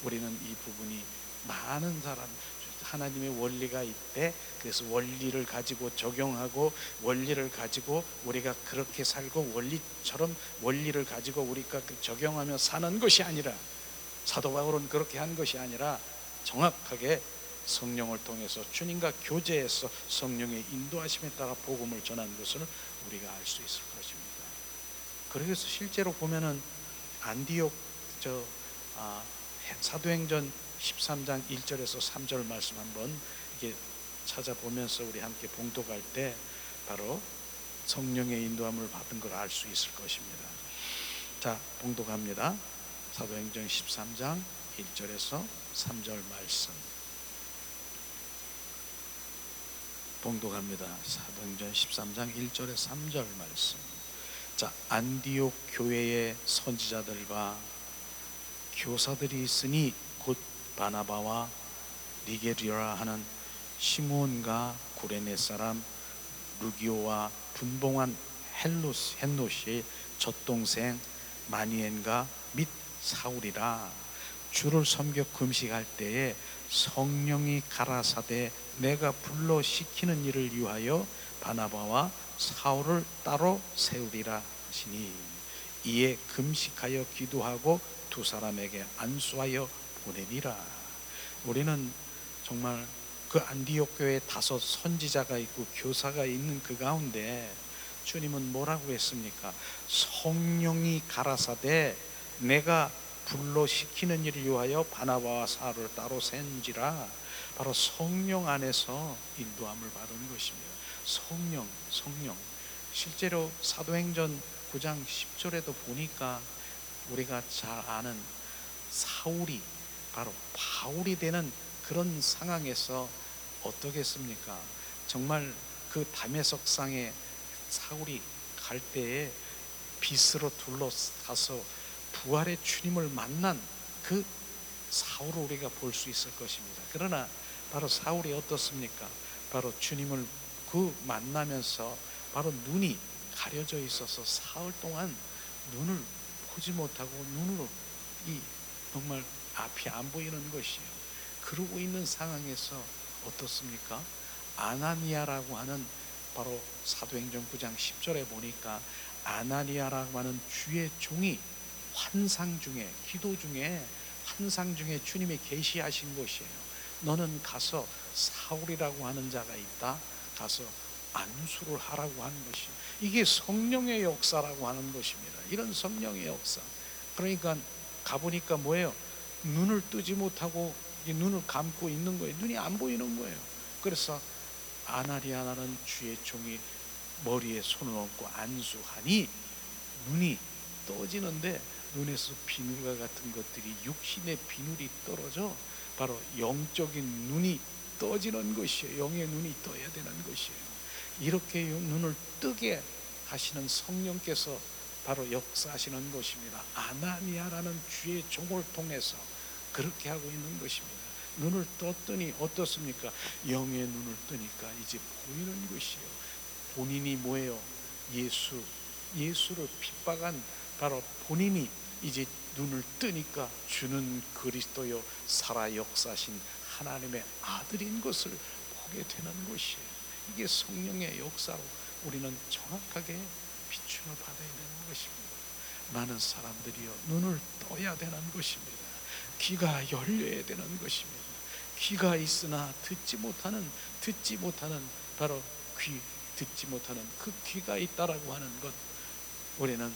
우리는 이 부분이 많은 사람, 하나님의 원리가 있대, 그래서 원리를 가지고 적용하고 원리를 가지고 우리가 그렇게 살고 원리처럼 원리를 가지고 우리가 적용하며 사는 것이 아니라, 사도 바울은 그렇게 한 것이 아니라 정확하게 성령을 통해서 주님과 교제해서 성령의 인도하심에 따라 복음을 전한 것을 우리가 알 수 있을 것입니다. 그래서 실제로 보면은 안디옥 사도행전 13장 1절에서 3절 말씀 한번 이게 찾아보면서 우리 함께 봉독할 때 바로 성령의 인도함을 받은 걸 알 수 있을 것입니다. 자, 봉독합니다. 사도행전 13장 1절에서 3절 말씀 봉독합니다. 사도행전 13장 1절에 3절 말씀. 자, 안디옥 교회의 선지자들과 교사들이 있으니 곧 바나바와 니게리라 하는 시므온과 구레네 사람 루기오와 분봉한 헨롯의 젖동생 마니엔과 및 사울이라. 주를 섬겨 금식할 때에 성령이 가라사대 내가 불러 시키는 일을 위하여 바나바와 사울을 따로 세우리라 하시니, 이에 금식하여 기도하고 두 사람에게 안수하여 보내니라. 우리는 정말 그 안디옥 교회에 5 선지자가 있고 교사가 있는 그 가운데 주님은 뭐라고 했습니까? 성령이 가라사대 내가 불러 시키는 일을 위하여 바나바와 사울을 따로 센지라. 바로 성령 안에서 인도함을 받은 것입니다. 성령. 실제로 사도행전 9장 10절에도 보니까 우리가 잘 아는 사울이 바로 바울이 되는 그런 상황에서 어떻겠습니까? 정말 그 다메섹상에 사울이 갈 때에 빛으로 둘러싸서 부활의 주님을 만난 그 사울을 우리가 볼 수 있을 것입니다. 그러나 바로 사울이 어떻습니까? 바로 주님을 그 만나면서 바로 눈이 가려져 있어서 사흘 동안 눈을 보지 못하고 눈으로 이 정말 앞이 안 보이는 것이에요. 그러고 있는 상황에서 어떻습니까? 아나니아라고 하는 바로 사도행전 9장 10절에 보니까 아나니아라고 하는 주의 종이 환상 중에, 기도 중에, 환상 중에 주님이 계시하신 것이에요. 너는 가서 사울이라고 하는 자가 있다, 가서 안수를 하라고 하는 것이, 이게 성령의 역사라고 하는 것입니다. 이런 성령의 역사. 그러니까 가보니까 뭐예요? 눈을 뜨지 못하고 눈을 감고 있는 거예요. 눈이 안 보이는 거예요. 그래서 아나니아라는 주의 종이 머리에 손을 얹고 안수하니 눈이 떠지는데, 눈에서 비늘과 같은 것들이, 육신의 비늘이 떨어져 바로 영적인 눈이 떠지는 것이에요. 영의 눈이 떠야 되는 것이에요. 이렇게 눈을 뜨게 하시는 성령께서 바로 역사하시는 것입니다. 아나니아라는 주의 종을 통해서 그렇게 하고 있는 것입니다. 눈을 떴더니 어떻습니까? 영의 눈을 뜨니까 이제 보이는 것이에요. 본인이 뭐예요? 예수를 핍박한 바로 본인이 이제 눈을 뜨니까 주는 그리스도요 살아 역사하신 하나님의 아들인 것을 보게 되는 것이에요. 이게 성령의 역사로 우리는 정확하게 비춤을 받아야 되는 것입니다. 많은 사람들이요, 눈을 떠야 되는 것입니다. 귀가 열려야 되는 것입니다. 귀가 있으나 듣지 못하는 바로 귀, 듣지 못하는 그 귀가 있다라고 하는 것, 우리는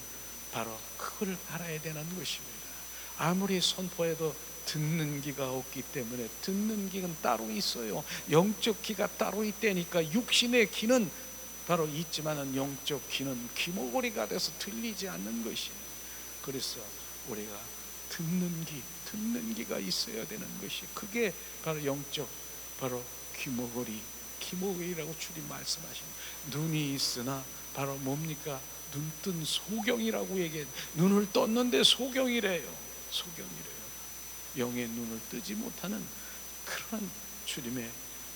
바로 그걸 알아야 되는 것입니다. 아무리 선포해도 듣는 귀가 없기 때문에, 듣는 귀는 따로 있어요. 영적 귀가 따로 있다니까. 육신의 귀는 바로 있지만은 영적 귀는 귀머거리가 돼서 들리지 않는 것이에요. 그래서 우리가 듣는 귀가 있어야 되는 것이, 그게 바로 영적, 바로 귀머거리라고 주님 말씀하십니다. 눈이 있으나 바로 뭡니까? 눈뜬 소경이라고 얘기해. 눈을 떴는데 소경이래요. 영의 눈을 뜨지 못하는 그런 주님의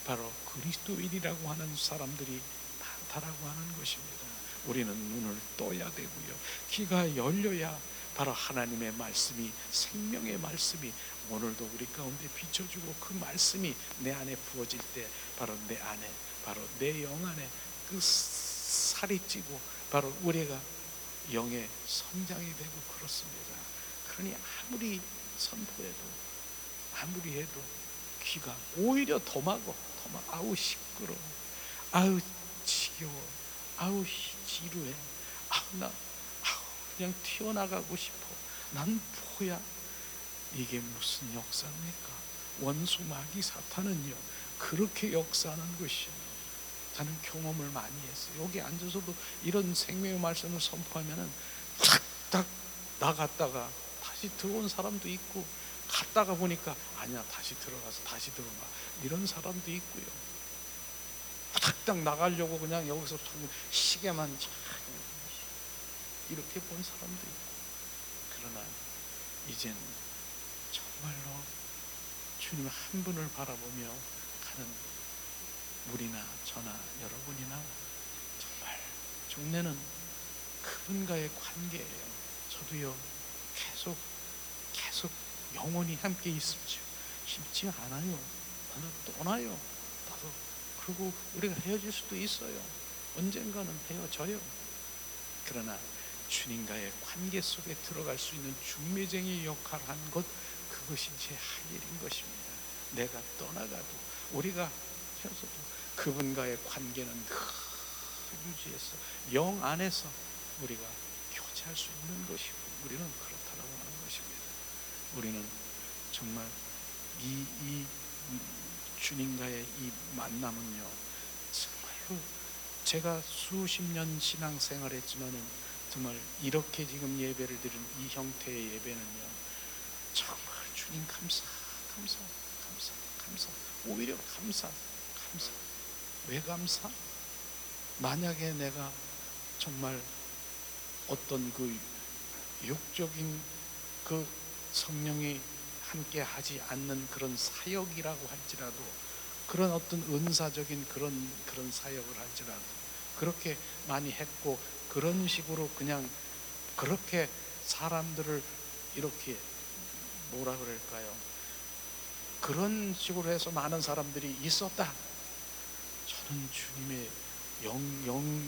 바로 그리스도인이라고 하는 사람들이 많다라고 하는 것입니다. 우리는 눈을 떠야 되고요, 귀가 열려야 바로 하나님의 말씀이, 생명의 말씀이 오늘도 우리 가운데 비춰주고, 그 말씀이 내 안에 부어질 때 바로 내 안에, 바로 내 영 안에 그 살이 찌고 바로 우리가 영의 성장이 되고 그렇습니다. 그러니 아무리 선포해도, 아무리 해도 귀가 오히려 더 막어. 아우 시끄러워, 아우 지겨워, 아우 지루해, 그냥 튀어나가고 싶어. 난 뭐야? 이게 무슨 역사입니까? 원수 마귀 사탄은요, 그렇게 역사하는 것이에요. 저는 경험을 많이 했어요. 여기 앉아서도 이런 생명의 말씀을 선포하면은 탁탁 나갔다가 다시 들어온 사람도 있고, 갔다가 보니까 아니야, 다시 들어가서 다시 들어가, 이런 사람도 있고요. 탁탁 나가려고 그냥 여기서 시계만 이렇게 본 사람도 있고. 그러나 이젠 정말로 주님 한 분을 바라보며 가는 우리나 저나 여러분이나 정말 종래는 그분과의 관계예요. 저도요, 계속 영원히 함께 있을지 쉽지 않아요. 나도 떠나요. 나도 그리고 우리가 헤어질 수도 있어요. 언젠가는 헤어져요. 그러나 주님과의 관계 속에 들어갈 수 있는 중매쟁이 역할을 하는 것, 그것이 제 할 일인 것입니다. 내가 떠나가도, 우리가 헤어져도 그분과의 관계는 늘 유지해서 영 안에서 우리가 교제할 수 있는 것이고, 우리는 그렇다라고 하는 것입니다. 우리는 정말 이 주님과의 이 만남은요, 정말로 제가 수십 년 신앙생활 했지만은 정말 이렇게 지금 예배를 드린 이 형태의 예배는요, 정말 주님 감사. 오히려 감사. 왜 감사? 만약에 내가 정말 어떤 그 육적인 그 성령이 함께 하지 않는 그런 사역이라고 할지라도, 그런 어떤 은사적인 그런 사역을 할지라도 그렇게 많이 했고, 그런 식으로 그냥 그렇게 사람들을 이렇게 뭐라 그럴까요? 그런 식으로 해서 많은 사람들이 있었다. 저는 주님의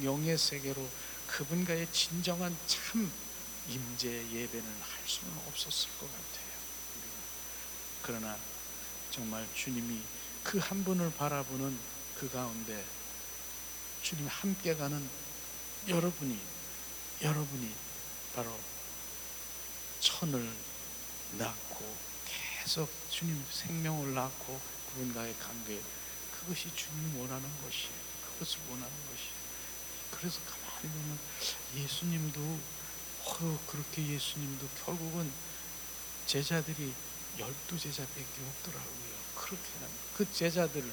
영의 세계로 그분과의 진정한 참 임재 예배는 할 수는 없었을 것 같아요. 그러나 정말 주님이 그 한 분을 바라보는 그 가운데 주님 함께 가는 여러분이 바로 천을 낳고 계속 주님 생명을 낳고 그분과의 관계, 그것이 주님이 원하는 것이에요. 그것을 원하는 것이에요. 그래서 가만히 보면 예수님도 그렇게 예수님도 결국은 제자들이 12제자밖에 없더라고요. 그렇게는 그 제자들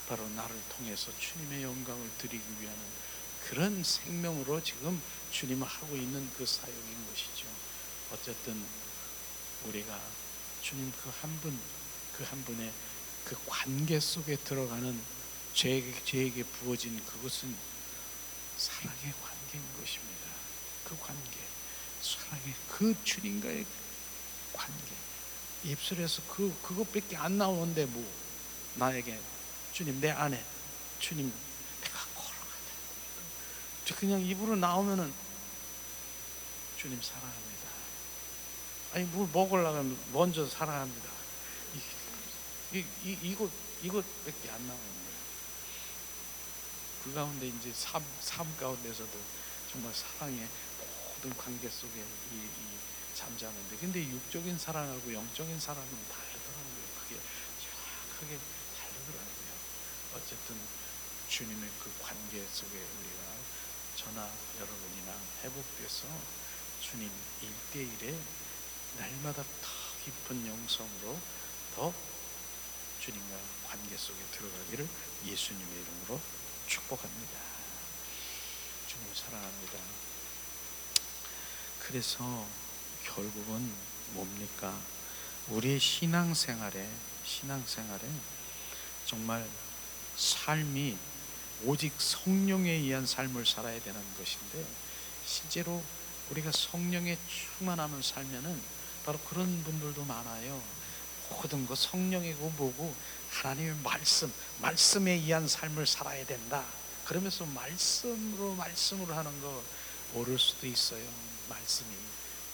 바로 나를 통해서 주님의 영광을 드리기 위한 그런 생명으로 지금 주님을 하고 있는 그 사역인 것이죠. 어쨌든 우리가 주님 그 한 분의 그 관계 속에 들어가는 저에게 부어진 그것은 사랑의 관계인 것입니다. 그 관계, 사랑의 그 주님과의 관계, 입술에서 그것밖에 안 나오는데 뭐 나에게 주님 내 안에 주님 내가 그냥 입으로 나오면은 주님 사랑합니다. 아니 뭘 먹으려면 먼저 사랑합니다. 이것밖에 안 나오는 거예요. 그 가운데 이제 삶 가운데서도 정말 사랑의 모든 관계 속에 이 잠자는데, 근데 육적인 사랑하고 영적인 사랑은 다르더라고요. 그게 정확하게 다르더라고요. 어쨌든 주님의 그 관계 속에 우리가 저나 여러분이나 회복돼서 주님 1대1에 날마다 더 깊은 영성으로 더 주님과 관계 속에 들어가기를 예수님의 이름으로 축복합니다. 주님 사랑합니다. 그래서 결국은 뭡니까? 우리의 신앙생활에 정말 삶이 오직 성령에 의한 삶을 살아야 되는 것인데, 실제로 우리가 성령에 충만하면 살면은 바로 그런 분들도 많아요. 모든 거 성령이고 뭐고 하나님의 말씀에 의한 삶을 살아야 된다. 그러면서 말씀으로 하는 거 모를 수도 있어요. 말씀이.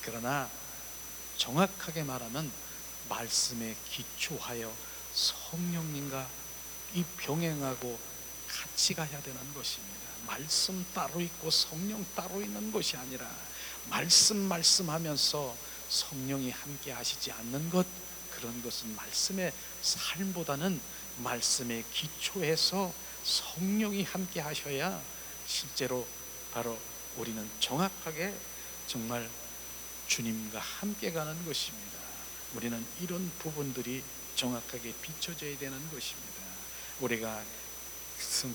그러나 정확하게 말하면 말씀에 기초하여 성령님과 이 병행하고 같이 가야 되는 것입니다. 말씀 따로 있고 성령 따로 있는 것이 아니라 말씀하면서 성령이 함께 하시지 않는 것, 그런 것은 말씀의 삶보다는 말씀에 기초해서 성령이 함께 하셔야 실제로 바로 우리는 정확하게 정말 주님과 함께 가는 것입니다. 우리는 이런 부분들이 정확하게 비춰져야 되는 것입니다. 우리가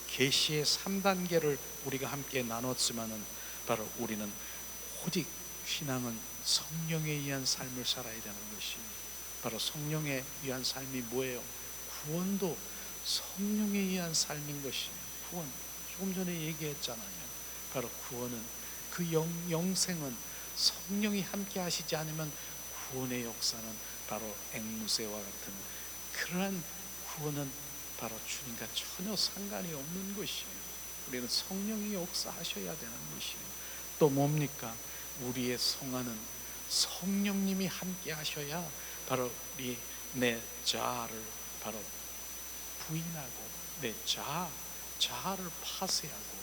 계시의 3단계를 우리가 함께 나눴지만은 바로 우리는 오직 신앙은 성령에 의한 삶을 살아야 되는 것이, 바로 성령에 의한 삶이 뭐예요? 구원도 성령에 의한 삶인 것이 구원. 조금 전에 얘기했잖아요. 바로 구원은 그 영생은 성령이 함께 하시지 않으면 구원의 역사는 바로 앵무새와 같은 그러한 구원은 바로 주님과 전혀 상관이 없는 것이에요. 우리는 성령이 역사하셔야 되는 것이에요. 또 뭡니까? 우리의 성화는 성령님이 함께 하셔야 바로 내 자아를 바로 부인하고 내 자아를 파쇄하고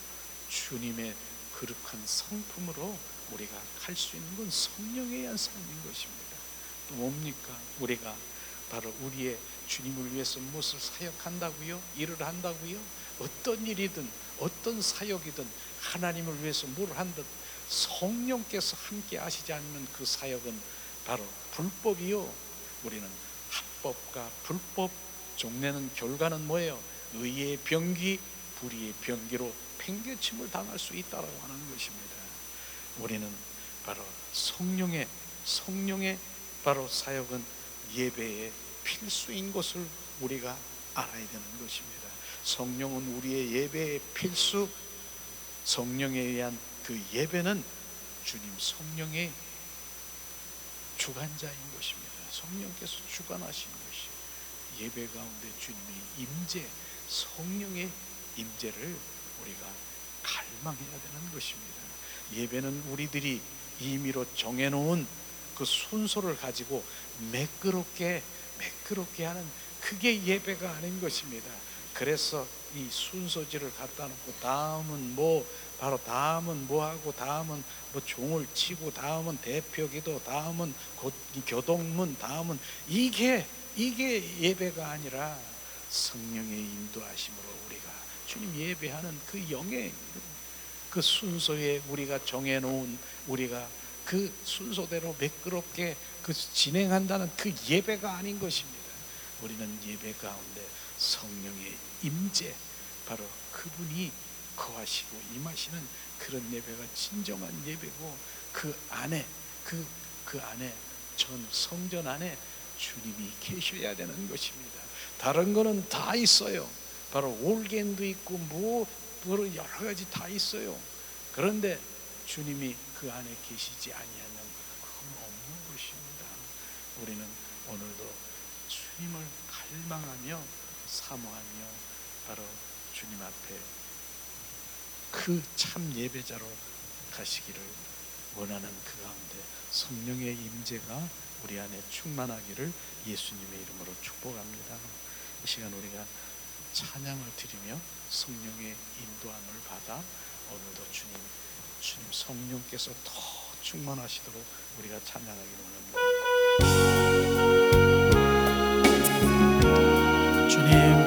주님의 거룩한 성품으로 우리가 갈 수 있는 건 성령에 의한 삶인 것입니다. 또 뭡니까? 우리가 바로 우리의 주님을 위해서 무엇을 사역한다고요? 일을 한다고요? 어떤 일이든 어떤 사역이든 하나님을 위해서 뭘 한든 성령께서 함께 하시지 않으면 그 사역은 바로 불법이요. 우리는 합법과 불법 종래는 결과는 뭐예요? 의의 병기, 불의의 병기로 팽개침을 당할 수 있다고 하는 것입니다. 우리는 바로 성령의 바로 사역은 예배의 필수인 것을 우리가 알아야 되는 것입니다. 성령은 우리의 예배의 필수, 성령에 의한 그 예배는 주님 성령의 주관자인 것입니다. 성령께서 주관하신 것이 예배 가운데 주님의 임재, 성령의 임재를 우리가 갈망해야 되는 것입니다. 예배는 우리들이 임의로 정해놓은 그 순서를 가지고 매끄럽게 하는 그게 예배가 아닌 것입니다. 그래서 이 순서지를 갖다 놓고 다음은 다음은 하고 다음은 종을 치고 다음은 대표기도, 다음은 교동문, 다음은 이게 예배가 아니라 성령의 인도하심으로 우리가 주님 예배하는 그 영의 그 순서에 우리가 정해놓은 우리가 그 순서대로 매끄럽게 그 진행한다는 그 예배가 아닌 것입니다. 우리는 예배 가운데 성령의 임재, 바로 그분이 거하시고 임하시는 그런 예배가 진정한 예배고, 그 안에 전 성전 안에 주님이 계셔야 되는 것입니다. 다른 거는 다 있어요. 바로 올겐도 있고 여러 가지 다 있어요. 그런데 주님이 그 안에 계시지 아니하면 그건 없는 것입니다. 우리는 오늘도 주님을 갈망하며 사모하며 바로 주님 앞에 그 참 예배자로 가시기를 원하는 그 가운데 성령의 임재가 우리 안에 충만하기를 예수님의 이름으로 축복합니다. 이 시간 우리가 찬양을 드리며 성령의 인도함을 받아 오늘도 주님 성령께서 더 충만하시도록 우리가 찬양하기를 원합니다. 주님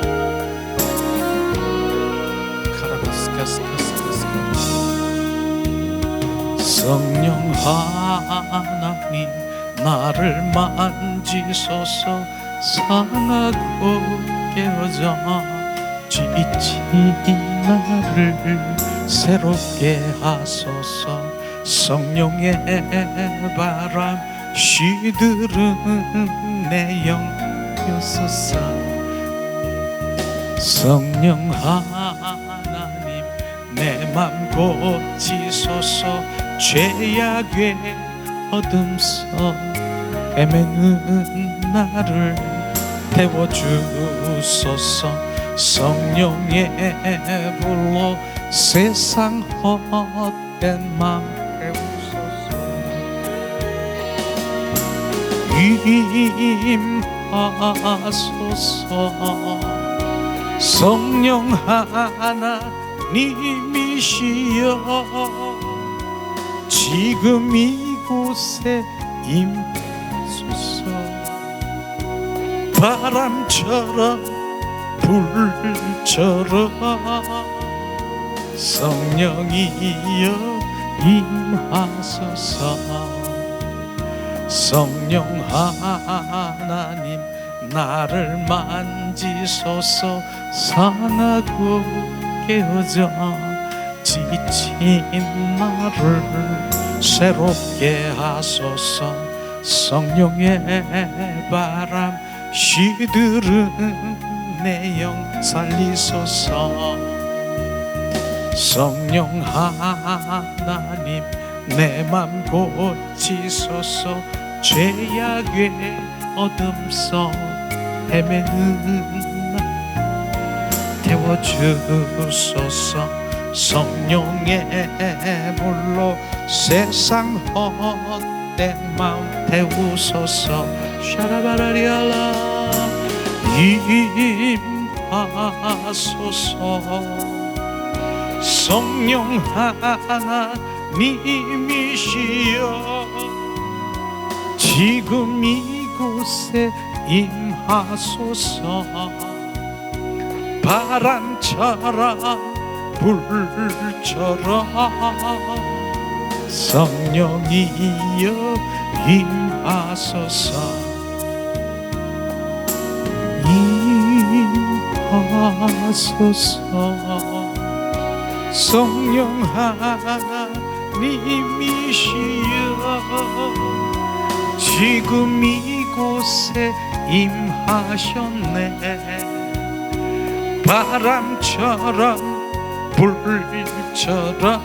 성령 하나님 나를 만지소서 상하고 깨어져 지친 나를 새롭게 하소서 성령의 바람 시들은 내 영여소서 성령 하나님 내 맘 고치소서 죄악의 어둠 속 헤매는 나를 태워주소서 성령의 불로 세상 헛된 맘 태우소서 임하소서 성령 하나님이시여 지금 이곳에 임하소서 바람처럼 불처럼 성령이여 임하소서 성령 하나님 나를 만지소서 상하고 깨어져 지친 나를 새롭게 하소서 성령의 바람 시들은 내 영 살리소서 성령 하나님 내 맘 고치소서 죄악의 어둠 속 헤매는 나 태워주소서 성령의 불로 세상 헛된 마음 태우소서 샤라바라리알라 임하소서 성령 하나님이시여 지금 이곳에 임하소서 바람처럼 불처럼 성령이여 임하소서 임하소서 성령 하나님이시여 지금 이곳에 임하셨네 바람처럼 불처럼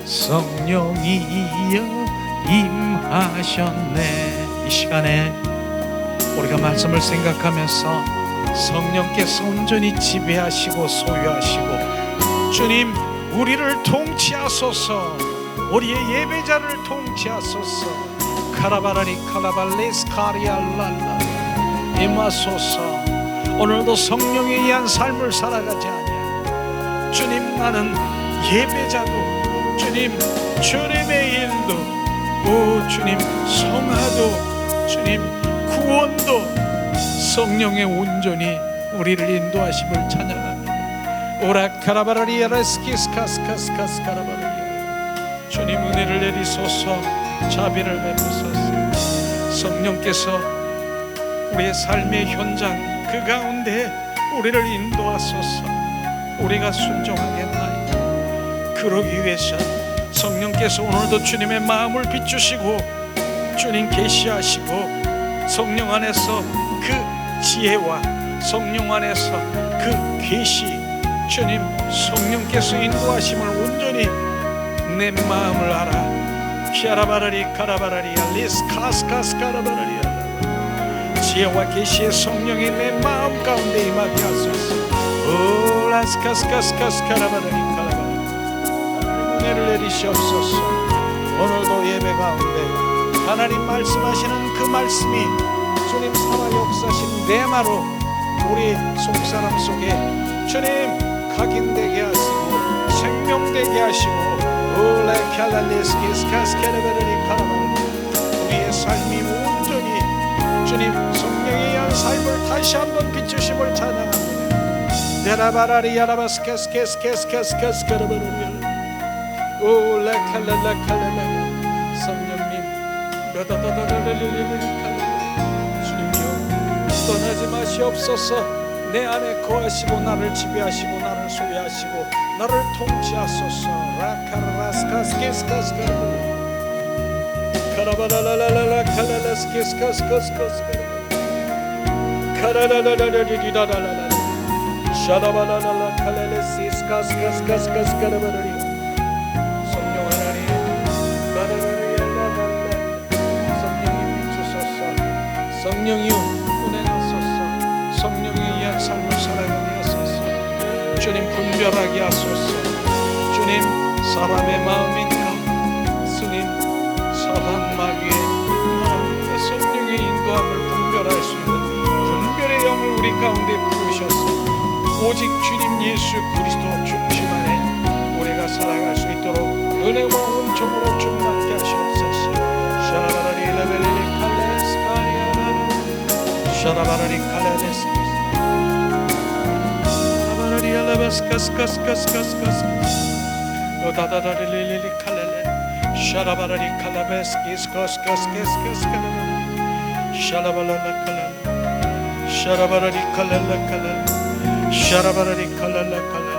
성령이여 임하셨네 이 시간에 우리가 말씀을 생각하면서 성령께서 온전히 지배하시고 소유하시고 주님 우리를 통치하소서 우리의 예배자를 통치하소서 카라바라니 카라발레스 카리알랄라 임하소서 오늘도 성령에 의한 삶을 살아가지 아니하며 주님 나는 예배자도 주님 주님의 일도 오 주님 성화도 주님 구원도 성령의 온전히 우리를 인도하심을 찬양합니다 오라카라바라리아라스키스카스카스카스 카라바라리아 주님 은혜를 내리소서 자비를 베푸소서 성령께서 우리의 삶의 현장 그 가운데 우리를 인도하소서 우리가 순종하게 하여 그러기 위해서 성령께서 오늘도 주님의 마음을 비추시고 주님 계시하시고 성령 안에서 그 지혜와 성령 안에서 그 계시 주님 성령께서 인도하심을 온전히 내 마음을 알아 키아라바라리 카라바라리 알리스카스카스 카라바라리 지혜와 계시의 성령이 내 마음 가운데 임하게 하소서 은혜를 내리시옵소서. 오늘도 예배 가운데 하나님 말씀하시는 그 말씀이 주님 살아 역사하신 내마로 우리 속사람 속에 주님 각인되게 하시고 생명되게 하시고 우리의 삶이 온전히 주님 성령에 의한 삶을 다시 한번 비추심을 찬양합니다. 데라바라리 야라바스케스케스케스케스케스케스케르베르리 올라칼랄라칼랄라 성령님 주님이여 떠나지 마시옵소서. 내 안에 거하시고 나를 지배하시고 나를 소유하시고 나를 통치하소서. 라카라스카스케스카스카르 카라바라라라라 칼랄라스케스카스카스카스카르 카라라라라리리라라라라 샤라바라라라 칼랄라스케스카스카스카스카르 성령이여 운행하소서. 성령에 의한 삶을 살아가게 하소서. 주님 분별하게 하소서. 주님 사람의 마음인가 스님 사단 마귀의 마음인가 성령의 인도함을 분별할 수 있는 분별의 영을 우리 가운데 부으셔서 오직 주님 예수 그리스도 중심 안에 우리가 살아갈 수 있도록 은혜와 은총으로 충만케 하시옵소서. 샤라바라리 라벨리 칼레스카리아 샤라바라리 칼레스키스 샤라바라리 알라바스카스카스카스카스카스 오다다다리리리 칼레레 샤라바라리 칼라베스키스 카스카스카스카스카스 샤라바라라 칼레 샤라바라리 칼레라 칼레 샤라바라리 칼레라 칼레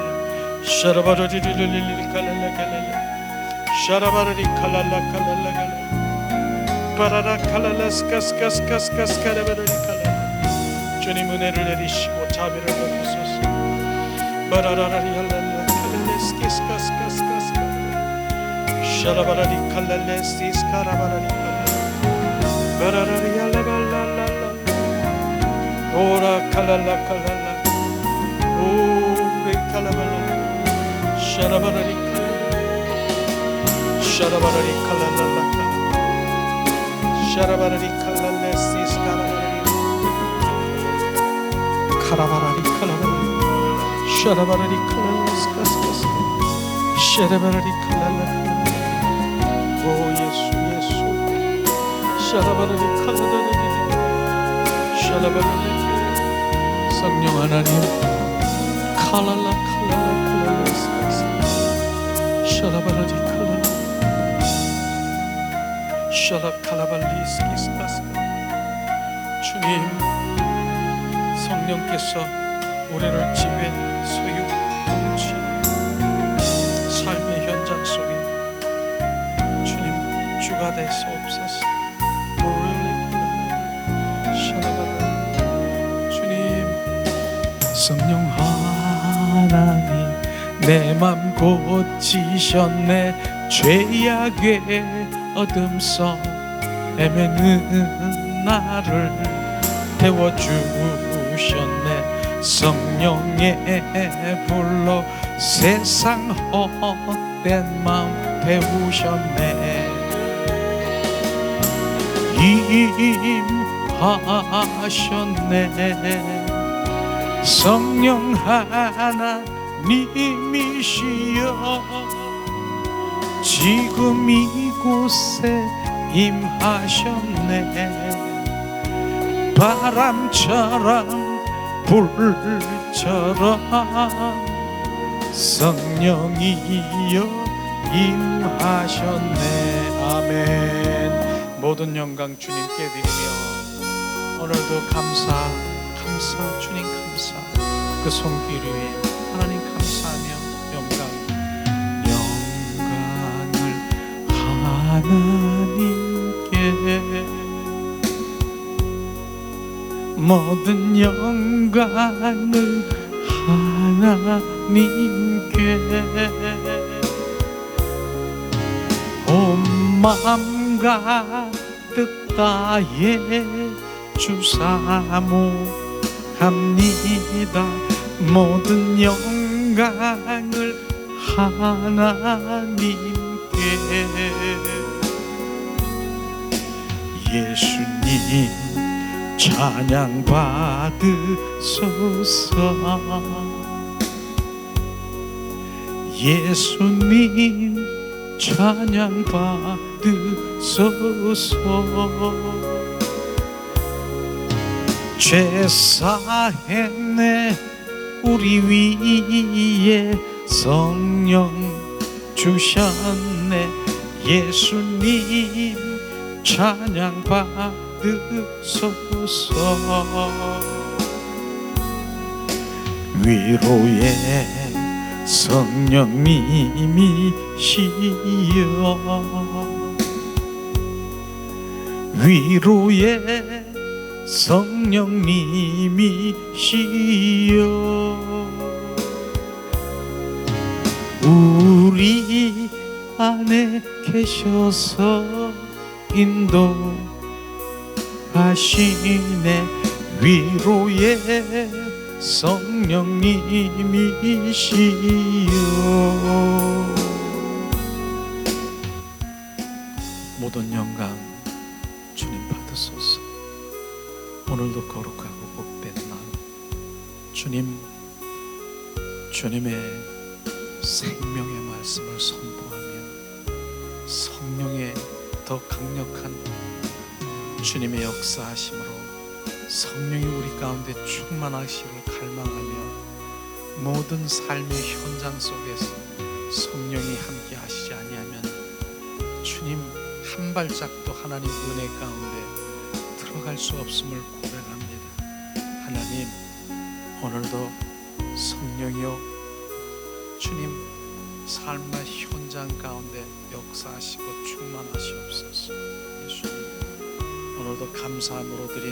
샤라바라리리리 칼레라 칼레 샤라바라리 칼레라 칼레라 칼레 바라라 칼랄라스카스카스카스카스 카라바라리 칼레 주님 은혜를 내리시고 자비를 베푸소서. 바라라라리 할랄라 칼랄레스키스카스카스카스 샤라바라리 칼랄레스티스카라바라리 칼랄 바라라리 할라발랄랄라 오라 칼랄라 칼랄라 오레 칼라발라 샤라바라리 칼랄라 샤라바라리 칼랄랄라 샤라바라리 칼랄레스티스카라바라리 카라바라리 칼라바라리 샤라바라리 칼랄레스카스카스 샤라바라리 칼랄라 오 예수 예수 샤라바라리 칼라바라리 샤라바라리 성령 하나님 칼랄라 칼랄라 칼랄레스카스 샤라바라리 칼랄라 샤라칼라발리스키스카스 주님 성령께서 우리를 지배 소유 통치 삶의 현장 속에 주님 주가 되시옵소서. 주님 성령 하나님 내 맘 고치셨네. 죄악의 어둠 속 헤매는 나를 태워주셨네. 성령의 불로 세상 헛된 마음 태우셨네. 임하셨네. 성령 하나님이시여 지금 이곳에 임하셨네. 바람처럼 불처럼 성령이여 임하셨네. 아멘. 모든 영광 주님께 드리며 오늘도 감사 주님 감사 그 손길 위에 하나님 감사하며 영광을 하나님께 모든 영광을 하나님께 온 마음과 뜻 다해 주 사모합니다. 모든 영광을 영광을 하나님께. 예수님 찬양 받으소서. 예수님 찬양 받으소서. 죄 사했네 우리 위에 성령 주셨네. 예수님 찬양 받으소서. 위로의 성령님이시여. 위로의 성령님이시여. 우리 안에 계셔서 인도하시네. 위로의 성령님이시여. 모든 영광 주님 받으소서. 오늘도 거룩하고 복된 날, 주님의 생명의 말씀을 선포하며 성령의 더 강력한 주님의 역사하심으로 성령이 우리 가운데 충만하시길 갈망하며 모든 삶의 현장 속에서 성령이 함께 하시지 아니하면 주님 한 발짝도 하나님 은혜 가운데 들어갈 수 없음을 고백합니다. 하나님, 오늘도 성령이여 주님 삶의 현장 가운데 역사하시고 충만하시옵소서. 예수님, 오늘도 감사함으로 드린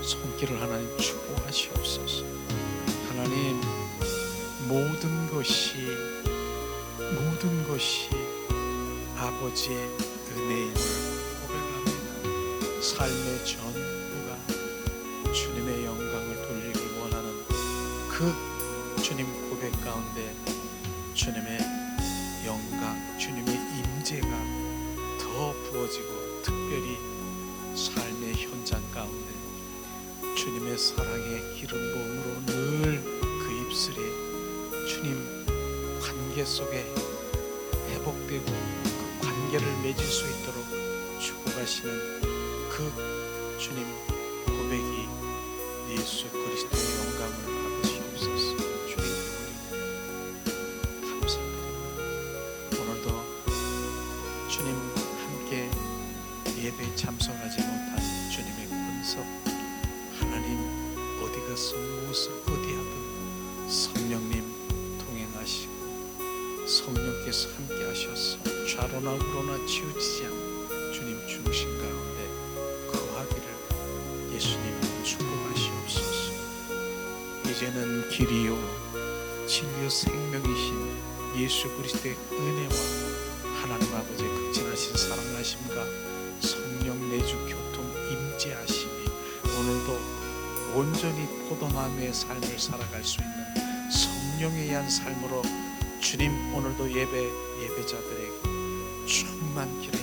손길을 하나님 축복하시옵소서. 하나님, 모든 것이 아버지의 은혜임을 고백합니다. 삶의 전부가 주님의 영광을 돌리길 원하는 그 주님 고백 가운데 주님의 영광, 주님의 임재가 더 부어지고 특별히 삶의 현장 가운데 주님의 사랑의 기름 부음으로 늘 그 입술에 주님 관계 속에 회복되고 그 관계를 맺을 수 있도록 축복하시는 그 주님 고백이 예수 그리스도의 영광을 받으시옵소서. 주님께 감사드립니다. 오늘도 주님 함께 예배에 참석하지 못한 주님의 권석, 하나님 어디 가서 무엇을 어디 하든 성령님 동행하시고 성령께서 함께 하셔서 좌로나 우로나 치우치지 않는 주님 중심 가운데 거하기를 예수님 축복하시옵소서. 이제는 길이요 진리요 생명이신 예수 그리스도의 은혜와 하나님 아버지의 극진하신 사랑하심과 성령 내주 교통 임재하심이 오늘도 온전히 포도나무의 삶을 살아갈 수 있는 성령에 의한 삶으로 주님 오늘도 예배자들에게 충만기를